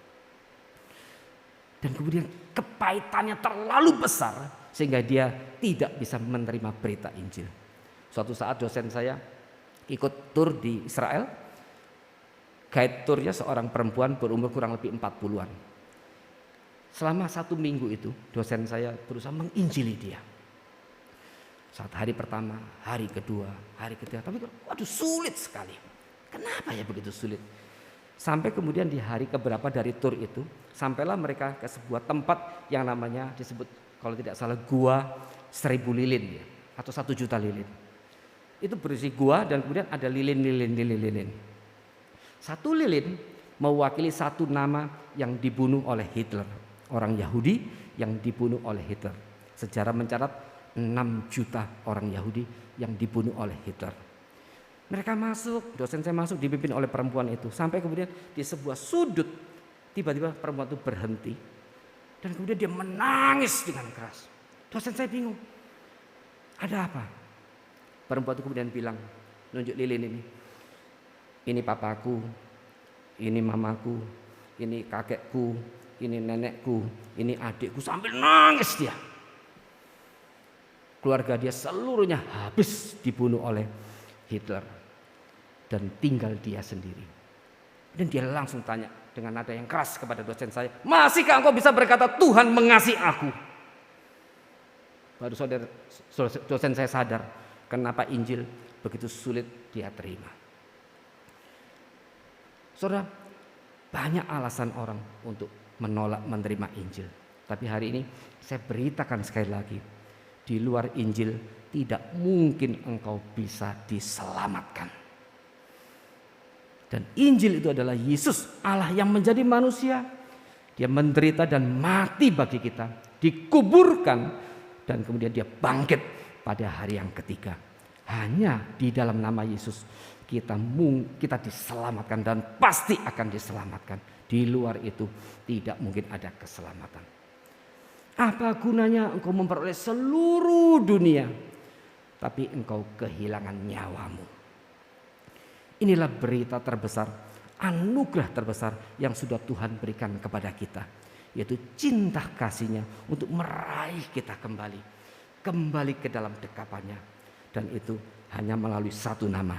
Speaker 2: Dan kemudian kepahitannya terlalu besar sehingga dia tidak bisa menerima berita Injil. Suatu saat dosen saya ikut tur di Israel. Guide turnya seorang perempuan berumur kurang lebih 40-an. Selama 1 minggu itu dosen saya berusaha menginjili dia. Saat hari pertama, hari kedua, hari ketiga, tapi sulit sekali. Kenapa ya begitu sulit? Sampai kemudian di hari keberapa dari tur itu, sampailah mereka ke sebuah tempat yang namanya disebut kalau tidak salah Gua 1000 Lilin ya, atau 1 juta lilin. Itu berisi gua dan kemudian ada lilin. Satu lilin mewakili satu nama yang dibunuh oleh Hitler. Orang Yahudi yang dibunuh oleh Hitler. Sejarah mencatat 6 juta orang Yahudi yang dibunuh oleh Hitler. Mereka masuk, dosen saya masuk dipimpin oleh perempuan itu. Sampai kemudian di sebuah sudut tiba-tiba perempuan itu berhenti. Dan kemudian dia menangis dengan keras. Dosen saya bingung. Ada apa? Perempuan itu kemudian bilang, nunjuk lilin ini. Ini papaku, ini mamaku, ini kakekku, ini nenekku, ini adikku. Sambil nangis dia. Keluarga dia seluruhnya habis dibunuh oleh Hitler. Dan tinggal dia sendiri. Dan dia langsung tanya dengan nada yang keras kepada dosen saya, masihkah engkau bisa berkata Tuhan mengasihi aku? Baru dosen saya sadar kenapa Injil begitu sulit dia terima. Saudara, banyak alasan orang untuk menolak menerima Injil. Tapi hari ini saya beritakan sekali lagi, di luar Injil tidak mungkin engkau bisa diselamatkan. Dan Injil itu adalah Yesus, Allah yang menjadi manusia. Dia menderita dan mati bagi kita, dikuburkan dan kemudian dia bangkit pada hari yang ketiga. Hanya di dalam nama Yesus kita diselamatkan dan pasti akan diselamatkan. Di luar itu tidak mungkin ada keselamatan. Apa gunanya engkau memperoleh seluruh dunia tapi engkau kehilangan nyawamu? Inilah berita terbesar anugerah terbesar yang sudah Tuhan berikan kepada kita, yaitu cinta kasih-Nya untuk meraih kita kembali ke dalam dekapannya, dan itu hanya melalui satu nama,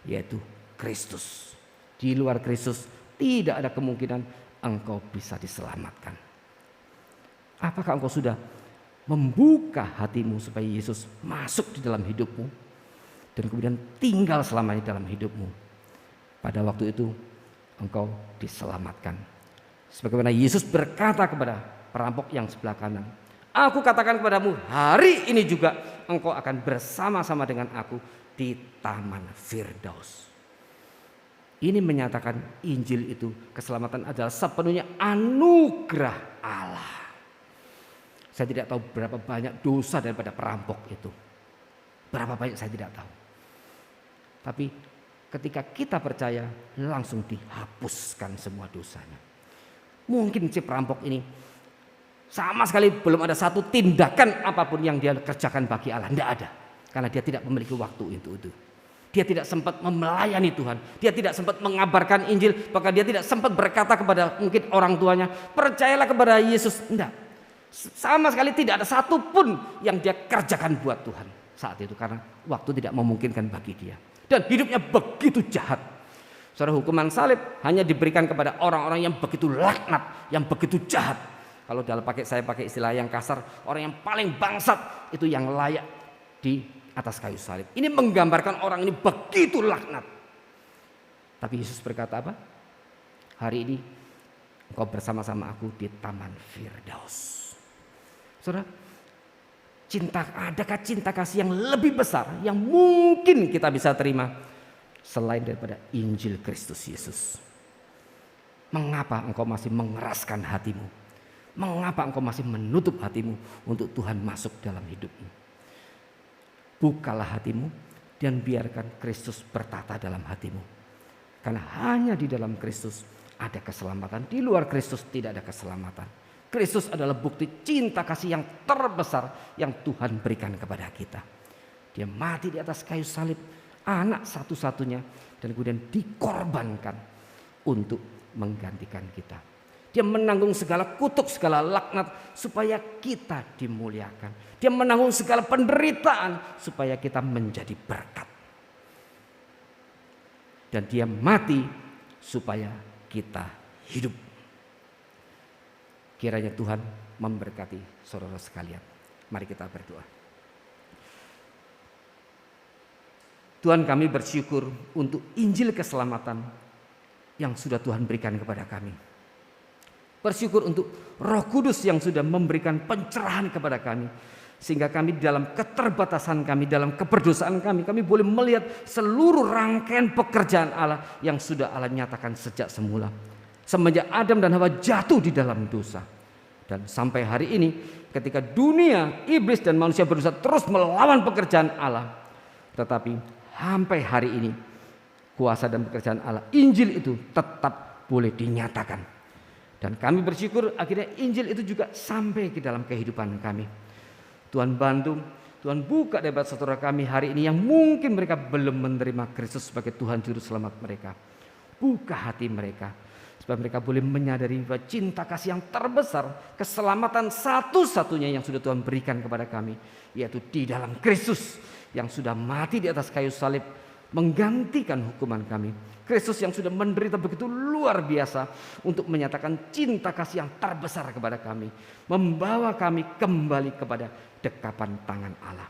Speaker 2: yaitu Kristus. Di luar Kristus tidak ada kemungkinan engkau bisa diselamatkan. Apakah engkau sudah membuka hatimu supaya Yesus masuk di dalam hidupmu dan kemudian tinggal selamanya dalam hidupmu? Pada waktu itu engkau diselamatkan. Sebagaimana Yesus berkata kepada perampok yang sebelah kanan, "Aku katakan kepadamu, hari ini juga engkau akan bersama-sama dengan aku di Taman Firdaus." Ini menyatakan Injil itu, keselamatan adalah sepenuhnya anugerah Allah. Saya tidak tahu berapa banyak dosa daripada perampok itu. Berapa banyak saya tidak tahu. Tapi ketika kita percaya, langsung dihapuskan semua dosanya. Mungkin si perampok ini sama sekali belum ada satu tindakan apapun yang dia kerjakan bagi Allah. Tidak ada. Karena dia tidak memiliki waktu itu. Dia tidak sempat melayani Tuhan. Dia tidak sempat mengabarkan Injil. Bahkan dia tidak sempat berkata kepada mungkin orang tuanya, "Percayalah kepada Yesus." Tidak. Sama sekali tidak ada satupun yang dia kerjakan buat Tuhan saat itu. Karena waktu tidak memungkinkan bagi dia. Dan hidupnya begitu jahat. Saudara, hukuman salib hanya diberikan kepada orang-orang yang begitu laknat, yang begitu jahat. Kalau saya pakai istilah yang kasar, orang yang paling bangsat itu yang layak di atas kayu salib. Ini menggambarkan orang ini begitu laknat. Tapi Yesus berkata apa? "Hari ini engkau bersama-sama aku di Taman Firdaus." Saudara, adakah cinta kasih yang lebih besar yang mungkin kita bisa terima selain daripada Injil Kristus Yesus? Mengapa engkau masih mengeraskan hatimu? Mengapa engkau masih menutup hatimu untuk Tuhan masuk dalam hidupmu? Bukalah hatimu dan biarkan Kristus bertata dalam hatimu. Karena hanya di dalam Kristus ada keselamatan. Di luar Kristus tidak ada keselamatan. Kristus adalah bukti cinta kasih yang terbesar yang Tuhan berikan kepada kita. Dia mati di atas kayu salib, anak satu-satunya, dan kemudian dikorbankan untuk menggantikan kita. Dia menanggung segala kutuk, segala laknat supaya kita dimuliakan. Dia menanggung segala penderitaan supaya kita menjadi berkat. Dan dia mati supaya kita hidup. Kiranya Tuhan memberkati saudara sekalian. Mari kita berdoa. Tuhan, kami bersyukur untuk Injil keselamatan yang sudah Tuhan berikan kepada kami. Bersyukur untuk Roh Kudus yang sudah memberikan pencerahan kepada kami. Sehingga kami dalam keterbatasan kami, dalam keberdosaan kami boleh melihat seluruh rangkaian pekerjaan Allah yang sudah Allah nyatakan sejak semula. Semenjak Adam dan Hawa jatuh di dalam dosa. Dan sampai hari ini ketika dunia, iblis dan manusia berusaha terus melawan pekerjaan Allah. Tetapi sampai hari ini kuasa dan pekerjaan Allah, Injil itu tetap boleh dinyatakan. Dan kami bersyukur akhirnya Injil itu juga sampai ke dalam kehidupan kami. Tuhan bantu, Tuhan buka debat saudara kami hari ini yang mungkin mereka belum menerima Kristus sebagai Tuhan Juru Selamat mereka. Buka hati mereka supaya mereka boleh menyadari bahwa cinta kasih yang terbesar, keselamatan satu-satunya yang sudah Tuhan berikan kepada kami, yaitu di dalam Kristus yang sudah mati di atas kayu salib menggantikan hukuman kami. Kristus yang sudah menderita begitu luar biasa untuk menyatakan cinta kasih yang terbesar kepada kami, membawa kami kembali kepada dekapan tangan Allah.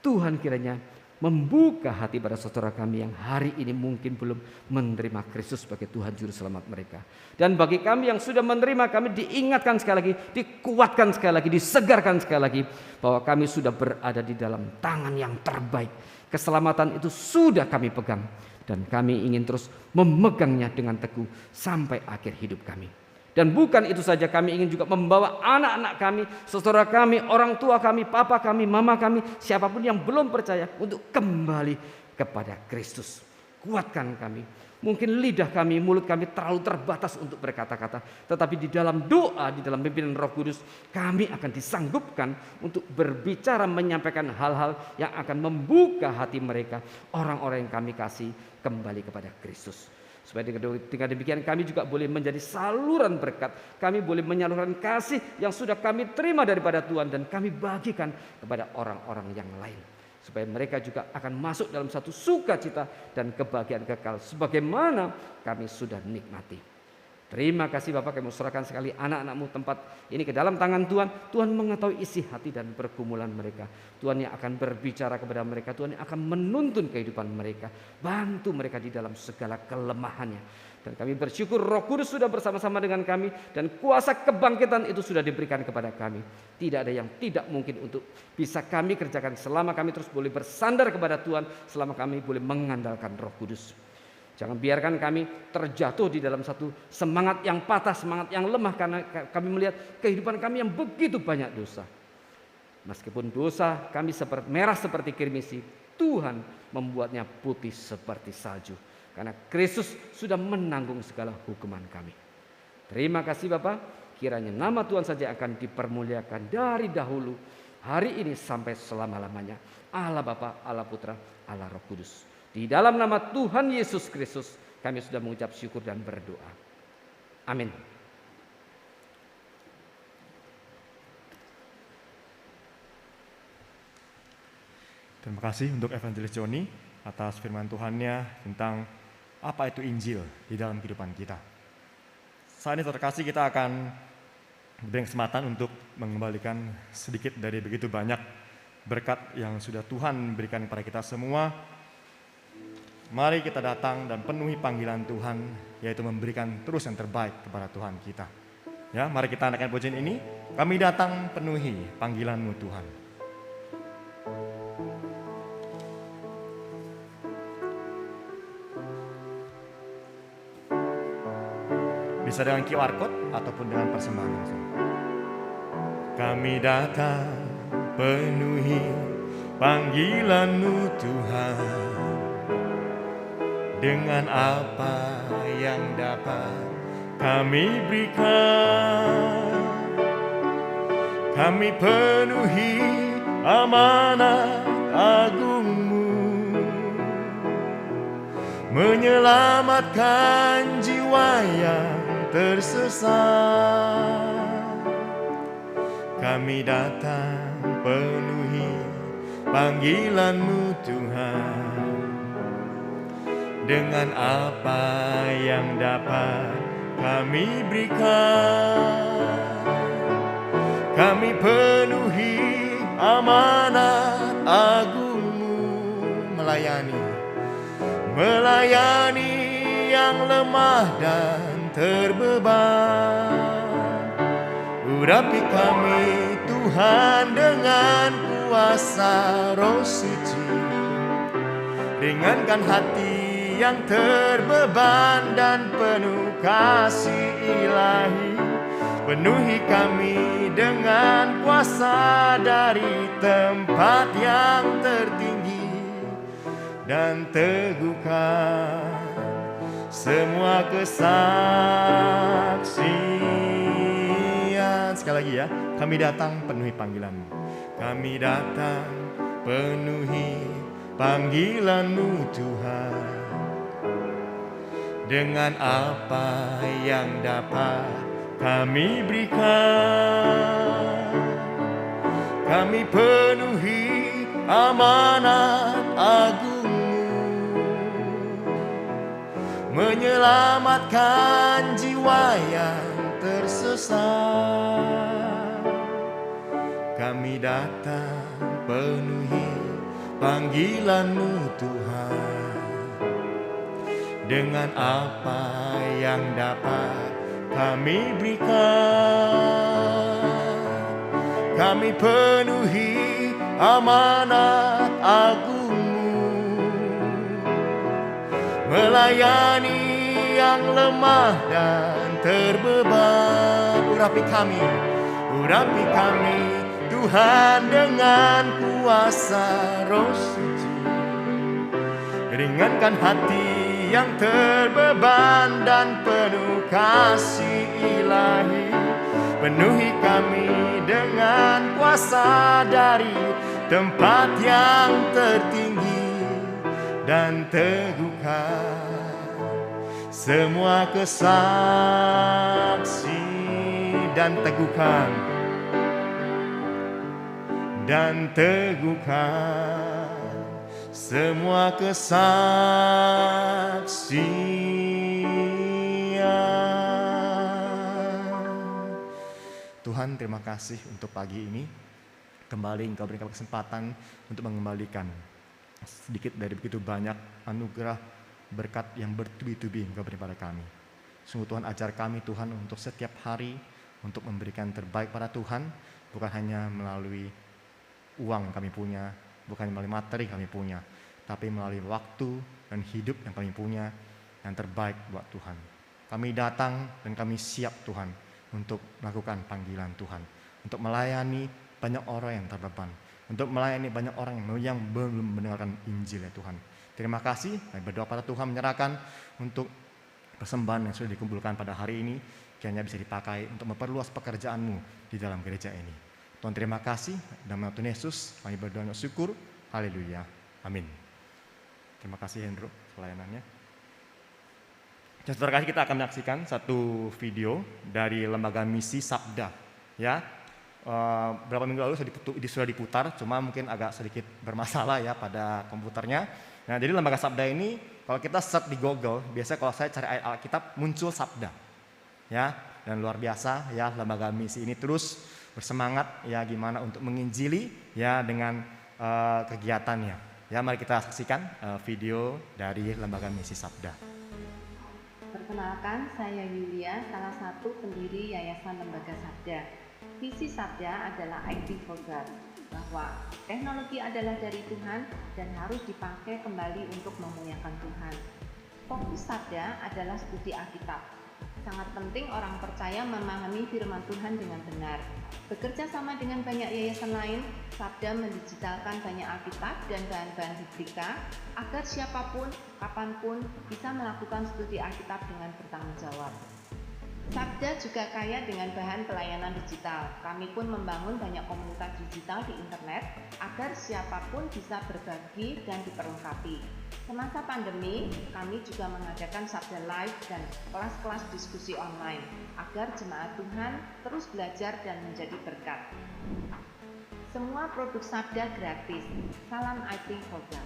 Speaker 2: Tuhan kiranya membuka hati pada saudara kami yang hari ini mungkin belum menerima Kristus sebagai Tuhan Juru Selamat mereka. Dan bagi kami yang sudah menerima, kami diingatkan sekali lagi, dikuatkan sekali lagi, disegarkan sekali lagi bahwa kami sudah berada di dalam tangan yang terbaik. Keselamatan itu sudah kami pegang dan kami ingin terus memegangnya dengan teguh sampai akhir hidup kami. Dan bukan itu saja, kami ingin juga membawa anak-anak kami, saudara kami, orang tua kami, papa kami, mama kami, siapapun yang belum percaya untuk kembali kepada Kristus. Kuatkan kami. Mungkin lidah kami, mulut kami terlalu terbatas untuk berkata-kata. Tetapi di dalam doa, di dalam pimpinan Roh Kudus, kami akan disanggupkan untuk berbicara, menyampaikan hal-hal yang akan membuka hati mereka, orang-orang yang kami kasih, kembali kepada Kristus. Supaya dengan demikian kami juga boleh menjadi saluran berkat. Kami boleh menyalurkan kasih yang sudah kami terima daripada Tuhan dan kami bagikan kepada orang-orang yang lain. Supaya mereka juga akan masuk dalam satu sukacita dan kebahagiaan kekal sebagaimana kami sudah nikmati. Terima kasih Bapak, kami serahkan sekali anak-anak-Mu tempat ini ke dalam tangan Tuhan. Tuhan mengetahui isi hati dan pergumulan mereka. Tuhan yang akan berbicara kepada mereka. Tuhan yang akan menuntun kehidupan mereka. Bantu mereka di dalam segala kelemahannya. Dan kami bersyukur Roh Kudus sudah bersama-sama dengan kami. Dan kuasa kebangkitan itu sudah diberikan kepada kami. Tidak ada yang tidak mungkin untuk bisa kami kerjakan selama kami terus boleh bersandar kepada Tuhan. Selama kami boleh mengandalkan Roh Kudus. Jangan biarkan kami terjatuh di dalam satu semangat yang patah, semangat yang lemah. Karena kami melihat kehidupan kami yang begitu banyak dosa. Meskipun dosa kami merah seperti kirmisi, Tuhan membuatnya putih seperti salju. Karena Kristus sudah menanggung segala hukuman kami. Terima kasih Bapa, kiranya nama Tuhan saja akan dipermuliakan dari dahulu, hari ini sampai selama-lamanya. Allah Bapa, Allah Putra, Allah Roh Kudus. Di dalam nama Tuhan Yesus Kristus kami sudah mengucap syukur dan berdoa. Amin.
Speaker 1: Terima kasih untuk Evangelis Joni atas firman Tuhannya tentang apa itu Injil di dalam kehidupan kita. Saat ini terkasih kita akan beri kesempatan untuk mengembalikan sedikit dari begitu banyak berkat yang sudah Tuhan berikan kepada kita semua. Mari kita datang dan penuhi panggilan Tuhan, yaitu memberikan terus yang terbaik kepada Tuhan kita. Ya, mari kita naikkan pujian ini. Kami datang penuhi panggilan-Mu Tuhan. Bisa dengan QR code ataupun dengan persembahan langsung. Kami datang penuhi panggilan-Mu Tuhan. Dengan apa yang dapat kami berikan, kami penuhi amanat agung-Mu, menyelamatkan jiwa yang tersesat. Kami datang penuhi panggilan-Mu Tuhan. Dengan apa yang dapat kami berikan, kami penuhi amanat agung-Mu, melayani yang lemah dan terbeban. Urapi kami Tuhan dengan kuasa Roh Suci, ringankan hati yang terbeban dan penuh kasih ilahi. Penuhi kami dengan kuasa dari tempat yang tertinggi, dan teguhkan semua kesaksian. Sekali lagi ya, kami datang penuhi panggilan-Mu. Kami datang penuhi panggilan-Mu Tuhan. Dengan apa yang dapat kami berikan, kami penuhi amanat agung-Mu, menyelamatkan jiwa yang tersesat. Kami datang penuhi panggilan-Mu Tuhan. Dengan apa yang dapat kami berikan, kami penuhi amanat agung-Mu, melayani yang lemah dan terbeban. Urapi kami Tuhan dengan kuasa Roh Suci, ringankan hati yang terbeban dan penuh kasih ilahi. Penuhi kami dengan kuasa dari tempat yang tertinggi, dan teguhkan semua kesaksi dan teguhkan semua kesaksian. Tuhan, terima kasih untuk pagi ini. Kembali Engkau berikan kesempatan untuk mengembalikan sedikit dari begitu banyak anugerah berkat yang bertubi-tubi Engkau beri pada kami. Sungguh Tuhan, ajar kami Tuhan untuk setiap hari untuk memberikan terbaik pada Tuhan, bukan hanya melalui uang kami punya, bukan melalui materi kami punya, tapi melalui waktu dan hidup yang kami punya yang terbaik buat Tuhan. Kami datang dan kami siap Tuhan untuk melakukan panggilan Tuhan, untuk melayani banyak orang yang terbeban, untuk melayani banyak orang yang belum mendengarkan Injil ya Tuhan. Terima kasih, kami berdoa pada Tuhan menyerahkan untuk persembahan yang sudah dikumpulkan pada hari ini, kiranya bisa dipakai untuk memperluas pekerjaan-Mu di dalam gereja ini. Tuhan terima kasih, dalam nama Tuhan Yesus kami berdoa dan syukur, haleluya, amin. Terima kasih Hendro pelayanannya. Dan saudara kasih, kita akan menyaksikan satu video dari Lembaga Misi Sabda. Ya, berapa minggu lalu sudah diputar, cuma mungkin agak sedikit bermasalah ya pada komputernya. Nah, jadi Lembaga Sabda ini kalau kita search di Google, biasanya kalau saya cari ayat Alkitab muncul Sabda. Ya, dan luar biasa ya, Lembaga Misi ini terus bersemangat ya gimana untuk menginjili ya dengan kegiatannya. Ya, mari kita saksikan video dari Lembaga Misi Sabda.
Speaker 3: Perkenalkan, saya Yulia, salah satu pendiri Yayasan Lembaga Sabda. Visi Sabda adalah IT for God, bahwa teknologi adalah dari Tuhan dan harus dipakai kembali untuk memuliakan Tuhan. Fokus Sabda adalah studi Alkitab. Sangat penting orang percaya memahami firman Tuhan dengan benar. Bekerja sama dengan banyak yayasan lain, Sabda mendigitalkan banyak Alkitab dan bahan-bahan biblika agar siapapun, kapanpun bisa melakukan studi Alkitab dengan bertanggung jawab. Sabda juga kaya dengan bahan pelayanan digital. Kami pun membangun banyak komunitas digital di internet agar siapapun bisa berbagi dan diperlengkapi. Semasa pandemi, kami juga mengadakan Sabda Live dan kelas-kelas diskusi online agar jemaat Tuhan terus belajar dan menjadi berkat. Semua produk Sabda gratis. Salam IT for God.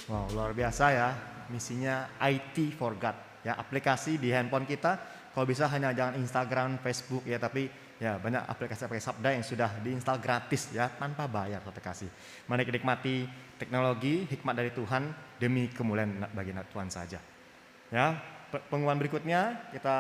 Speaker 1: Wow, luar biasa ya, misinya IT for God. Ya, aplikasi di handphone kita, kalau bisa hanya jangan Instagram, Facebook ya, tapi ya banyak aplikasi-aplikasi Sabda yang sudah diinstal gratis ya, tanpa bayar aplikasi. Mari kita nikmati teknologi, hikmat dari Tuhan demi kemuliaan bagi Tuhan saja. Ya, pengumuman berikutnya, kita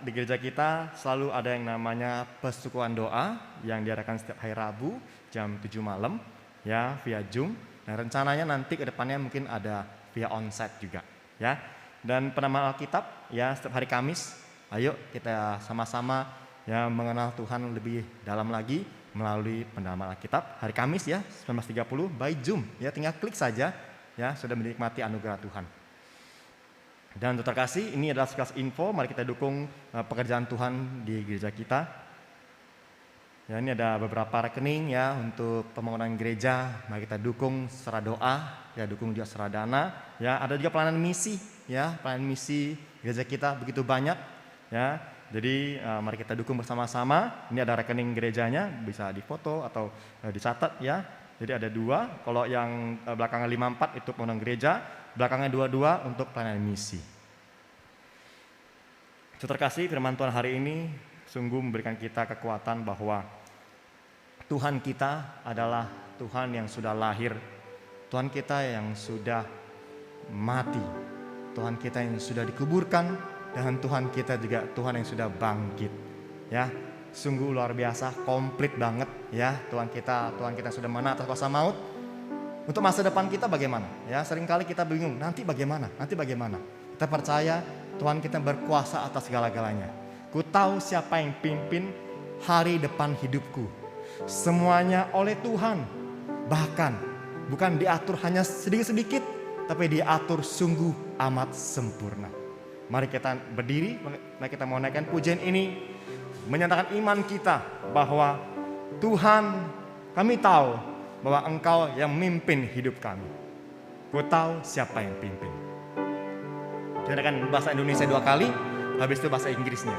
Speaker 1: di gereja kita selalu ada yang namanya persekutuan doa yang diadakan setiap hari Rabu jam 7 malam ya, via Zoom. Nah, rencananya nanti ke depannya mungkin ada via onsite juga ya. Dan penamaan Alkitab ya setiap hari Kamis. Ayo kita sama-sama ya mengenal Tuhan lebih dalam lagi melalui pendalaman Alkitab hari Kamis ya 19.30 by Zoom ya, tinggal klik saja ya, sudah menikmati anugerah Tuhan. Dan untuk terkasih, ini adalah sekelas info, mari kita dukung pekerjaan Tuhan di gereja kita. Ya, ini ada beberapa rekening ya untuk pembangunan gereja, mari kita dukung secara doa, ya dukung juga secara dana. Ya, ada juga pelayanan misi ya, pelayanan misi gereja kita begitu banyak ya. Jadi mari kita dukung bersama-sama. Ini ada rekening gerejanya, bisa difoto atau dicatat ya. Jadi ada 2, kalau yang belakangnya 54 itu pembangunan gereja, belakangnya 22 untuk pelayanan misi. Saudara kasih, firman Tuhan hari ini sungguh memberikan kita kekuatan bahwa Tuhan kita adalah Tuhan yang sudah lahir, Tuhan kita yang sudah mati, Tuhan kita yang sudah dikuburkan, dan Tuhan kita juga Tuhan yang sudah bangkit. Ya, sungguh luar biasa, komplit banget ya Tuhan kita sudah menang atas kuasa maut. Untuk masa depan kita bagaimana? Ya, seringkali kita bingung, nanti bagaimana? Kita percaya Tuhan kita berkuasa atas segala-galanya. Ku tahu siapa yang pimpin hari depan hidupku. Semuanya oleh Tuhan. Bahkan bukan diatur hanya sedikit-sedikit, tapi diatur sungguh amat sempurna. Mari kita berdiri, mari kita mau naikkan pujian ini, menyatakan iman kita bahwa Tuhan, kami tahu bahwa Engkau yang memimpin hidup kami. Ku tahu siapa yang pimpin. Saya akan bahasa Indonesia 2 kali, habis itu bahasa Inggrisnya.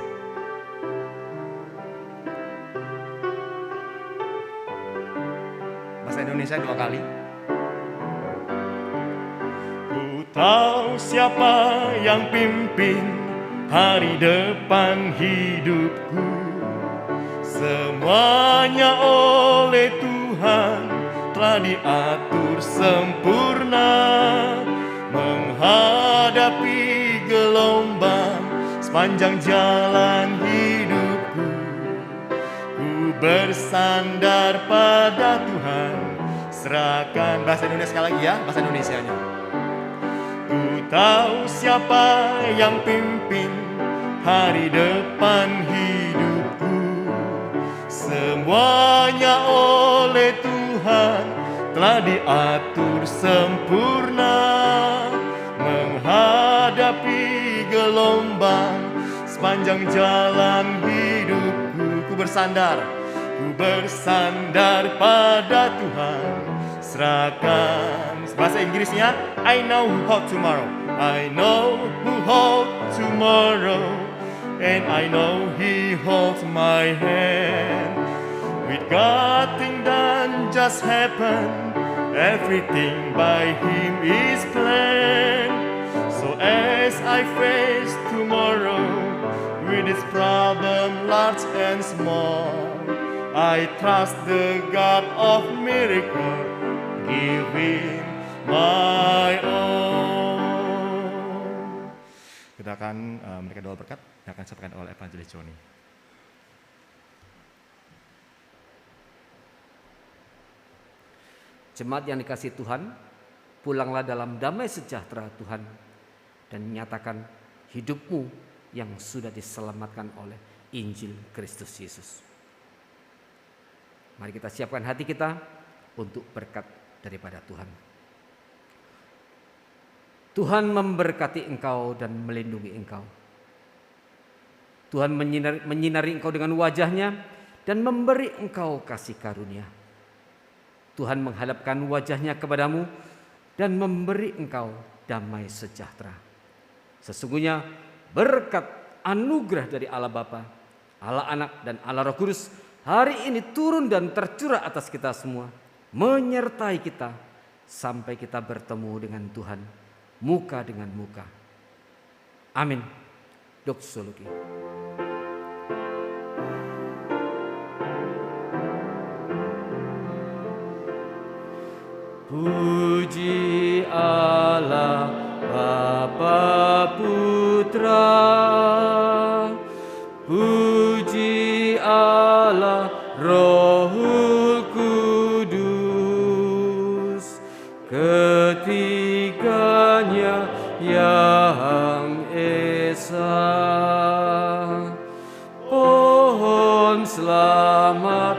Speaker 1: Bahasa Indonesia 2 kali. Ku tahu siapa yang pimpin hari depan hidupku. Semuanya oleh Tuhan telah diatur sempurna. Menghadapi gelombang sepanjang jalan hidupku, ku bersandar pada Tuhan, serahkan. Bahasa Indonesia sekali lagi ya, bahasa Indonesianya. Ku tahu siapa yang pimpin hari depan hidupku. Semuanya oleh Tuhan telah diatur sempurna. Menghadapi gelombang sepanjang jalan hidupku, ku bersandar pada Tuhan, serahkan. Bahasa Inggrisnya, I know who hold tomorrow. I know who hold tomorrow, and I know He holds my hand. With God things done just happen, everything by Him is planned. So as I face tomorrow with its problem large and small, I trust the God of miracle, giving my all. Kita akan memberikan doa berkat yang akan disampaikan oleh Evangelis Joni.
Speaker 2: Jemaat yang dikasihi Tuhan, pulanglah dalam damai sejahtera Tuhan dan nyatakan hidupmu yang sudah diselamatkan oleh Injil Kristus Yesus. Mari kita siapkan hati kita untuk berkat daripada Tuhan. Tuhan memberkati engkau dan melindungi engkau. Tuhan menyinari engkau dengan wajah-Nya dan memberi engkau kasih karunia. Tuhan menghadapkan wajah-Nya kepadamu dan memberi engkau damai sejahtera. Sesungguhnya berkat anugerah dari Allah Bapa, Allah Anak dan Allah Roh Kudus hari ini turun dan tercurah atas kita semua, menyertai kita sampai kita bertemu dengan Tuhan muka dengan muka. Amin. Doksologi. Puji Allah Bapa Putra, puji Allah Rohul Kudus, ketiganya yang esa. Pohon selamat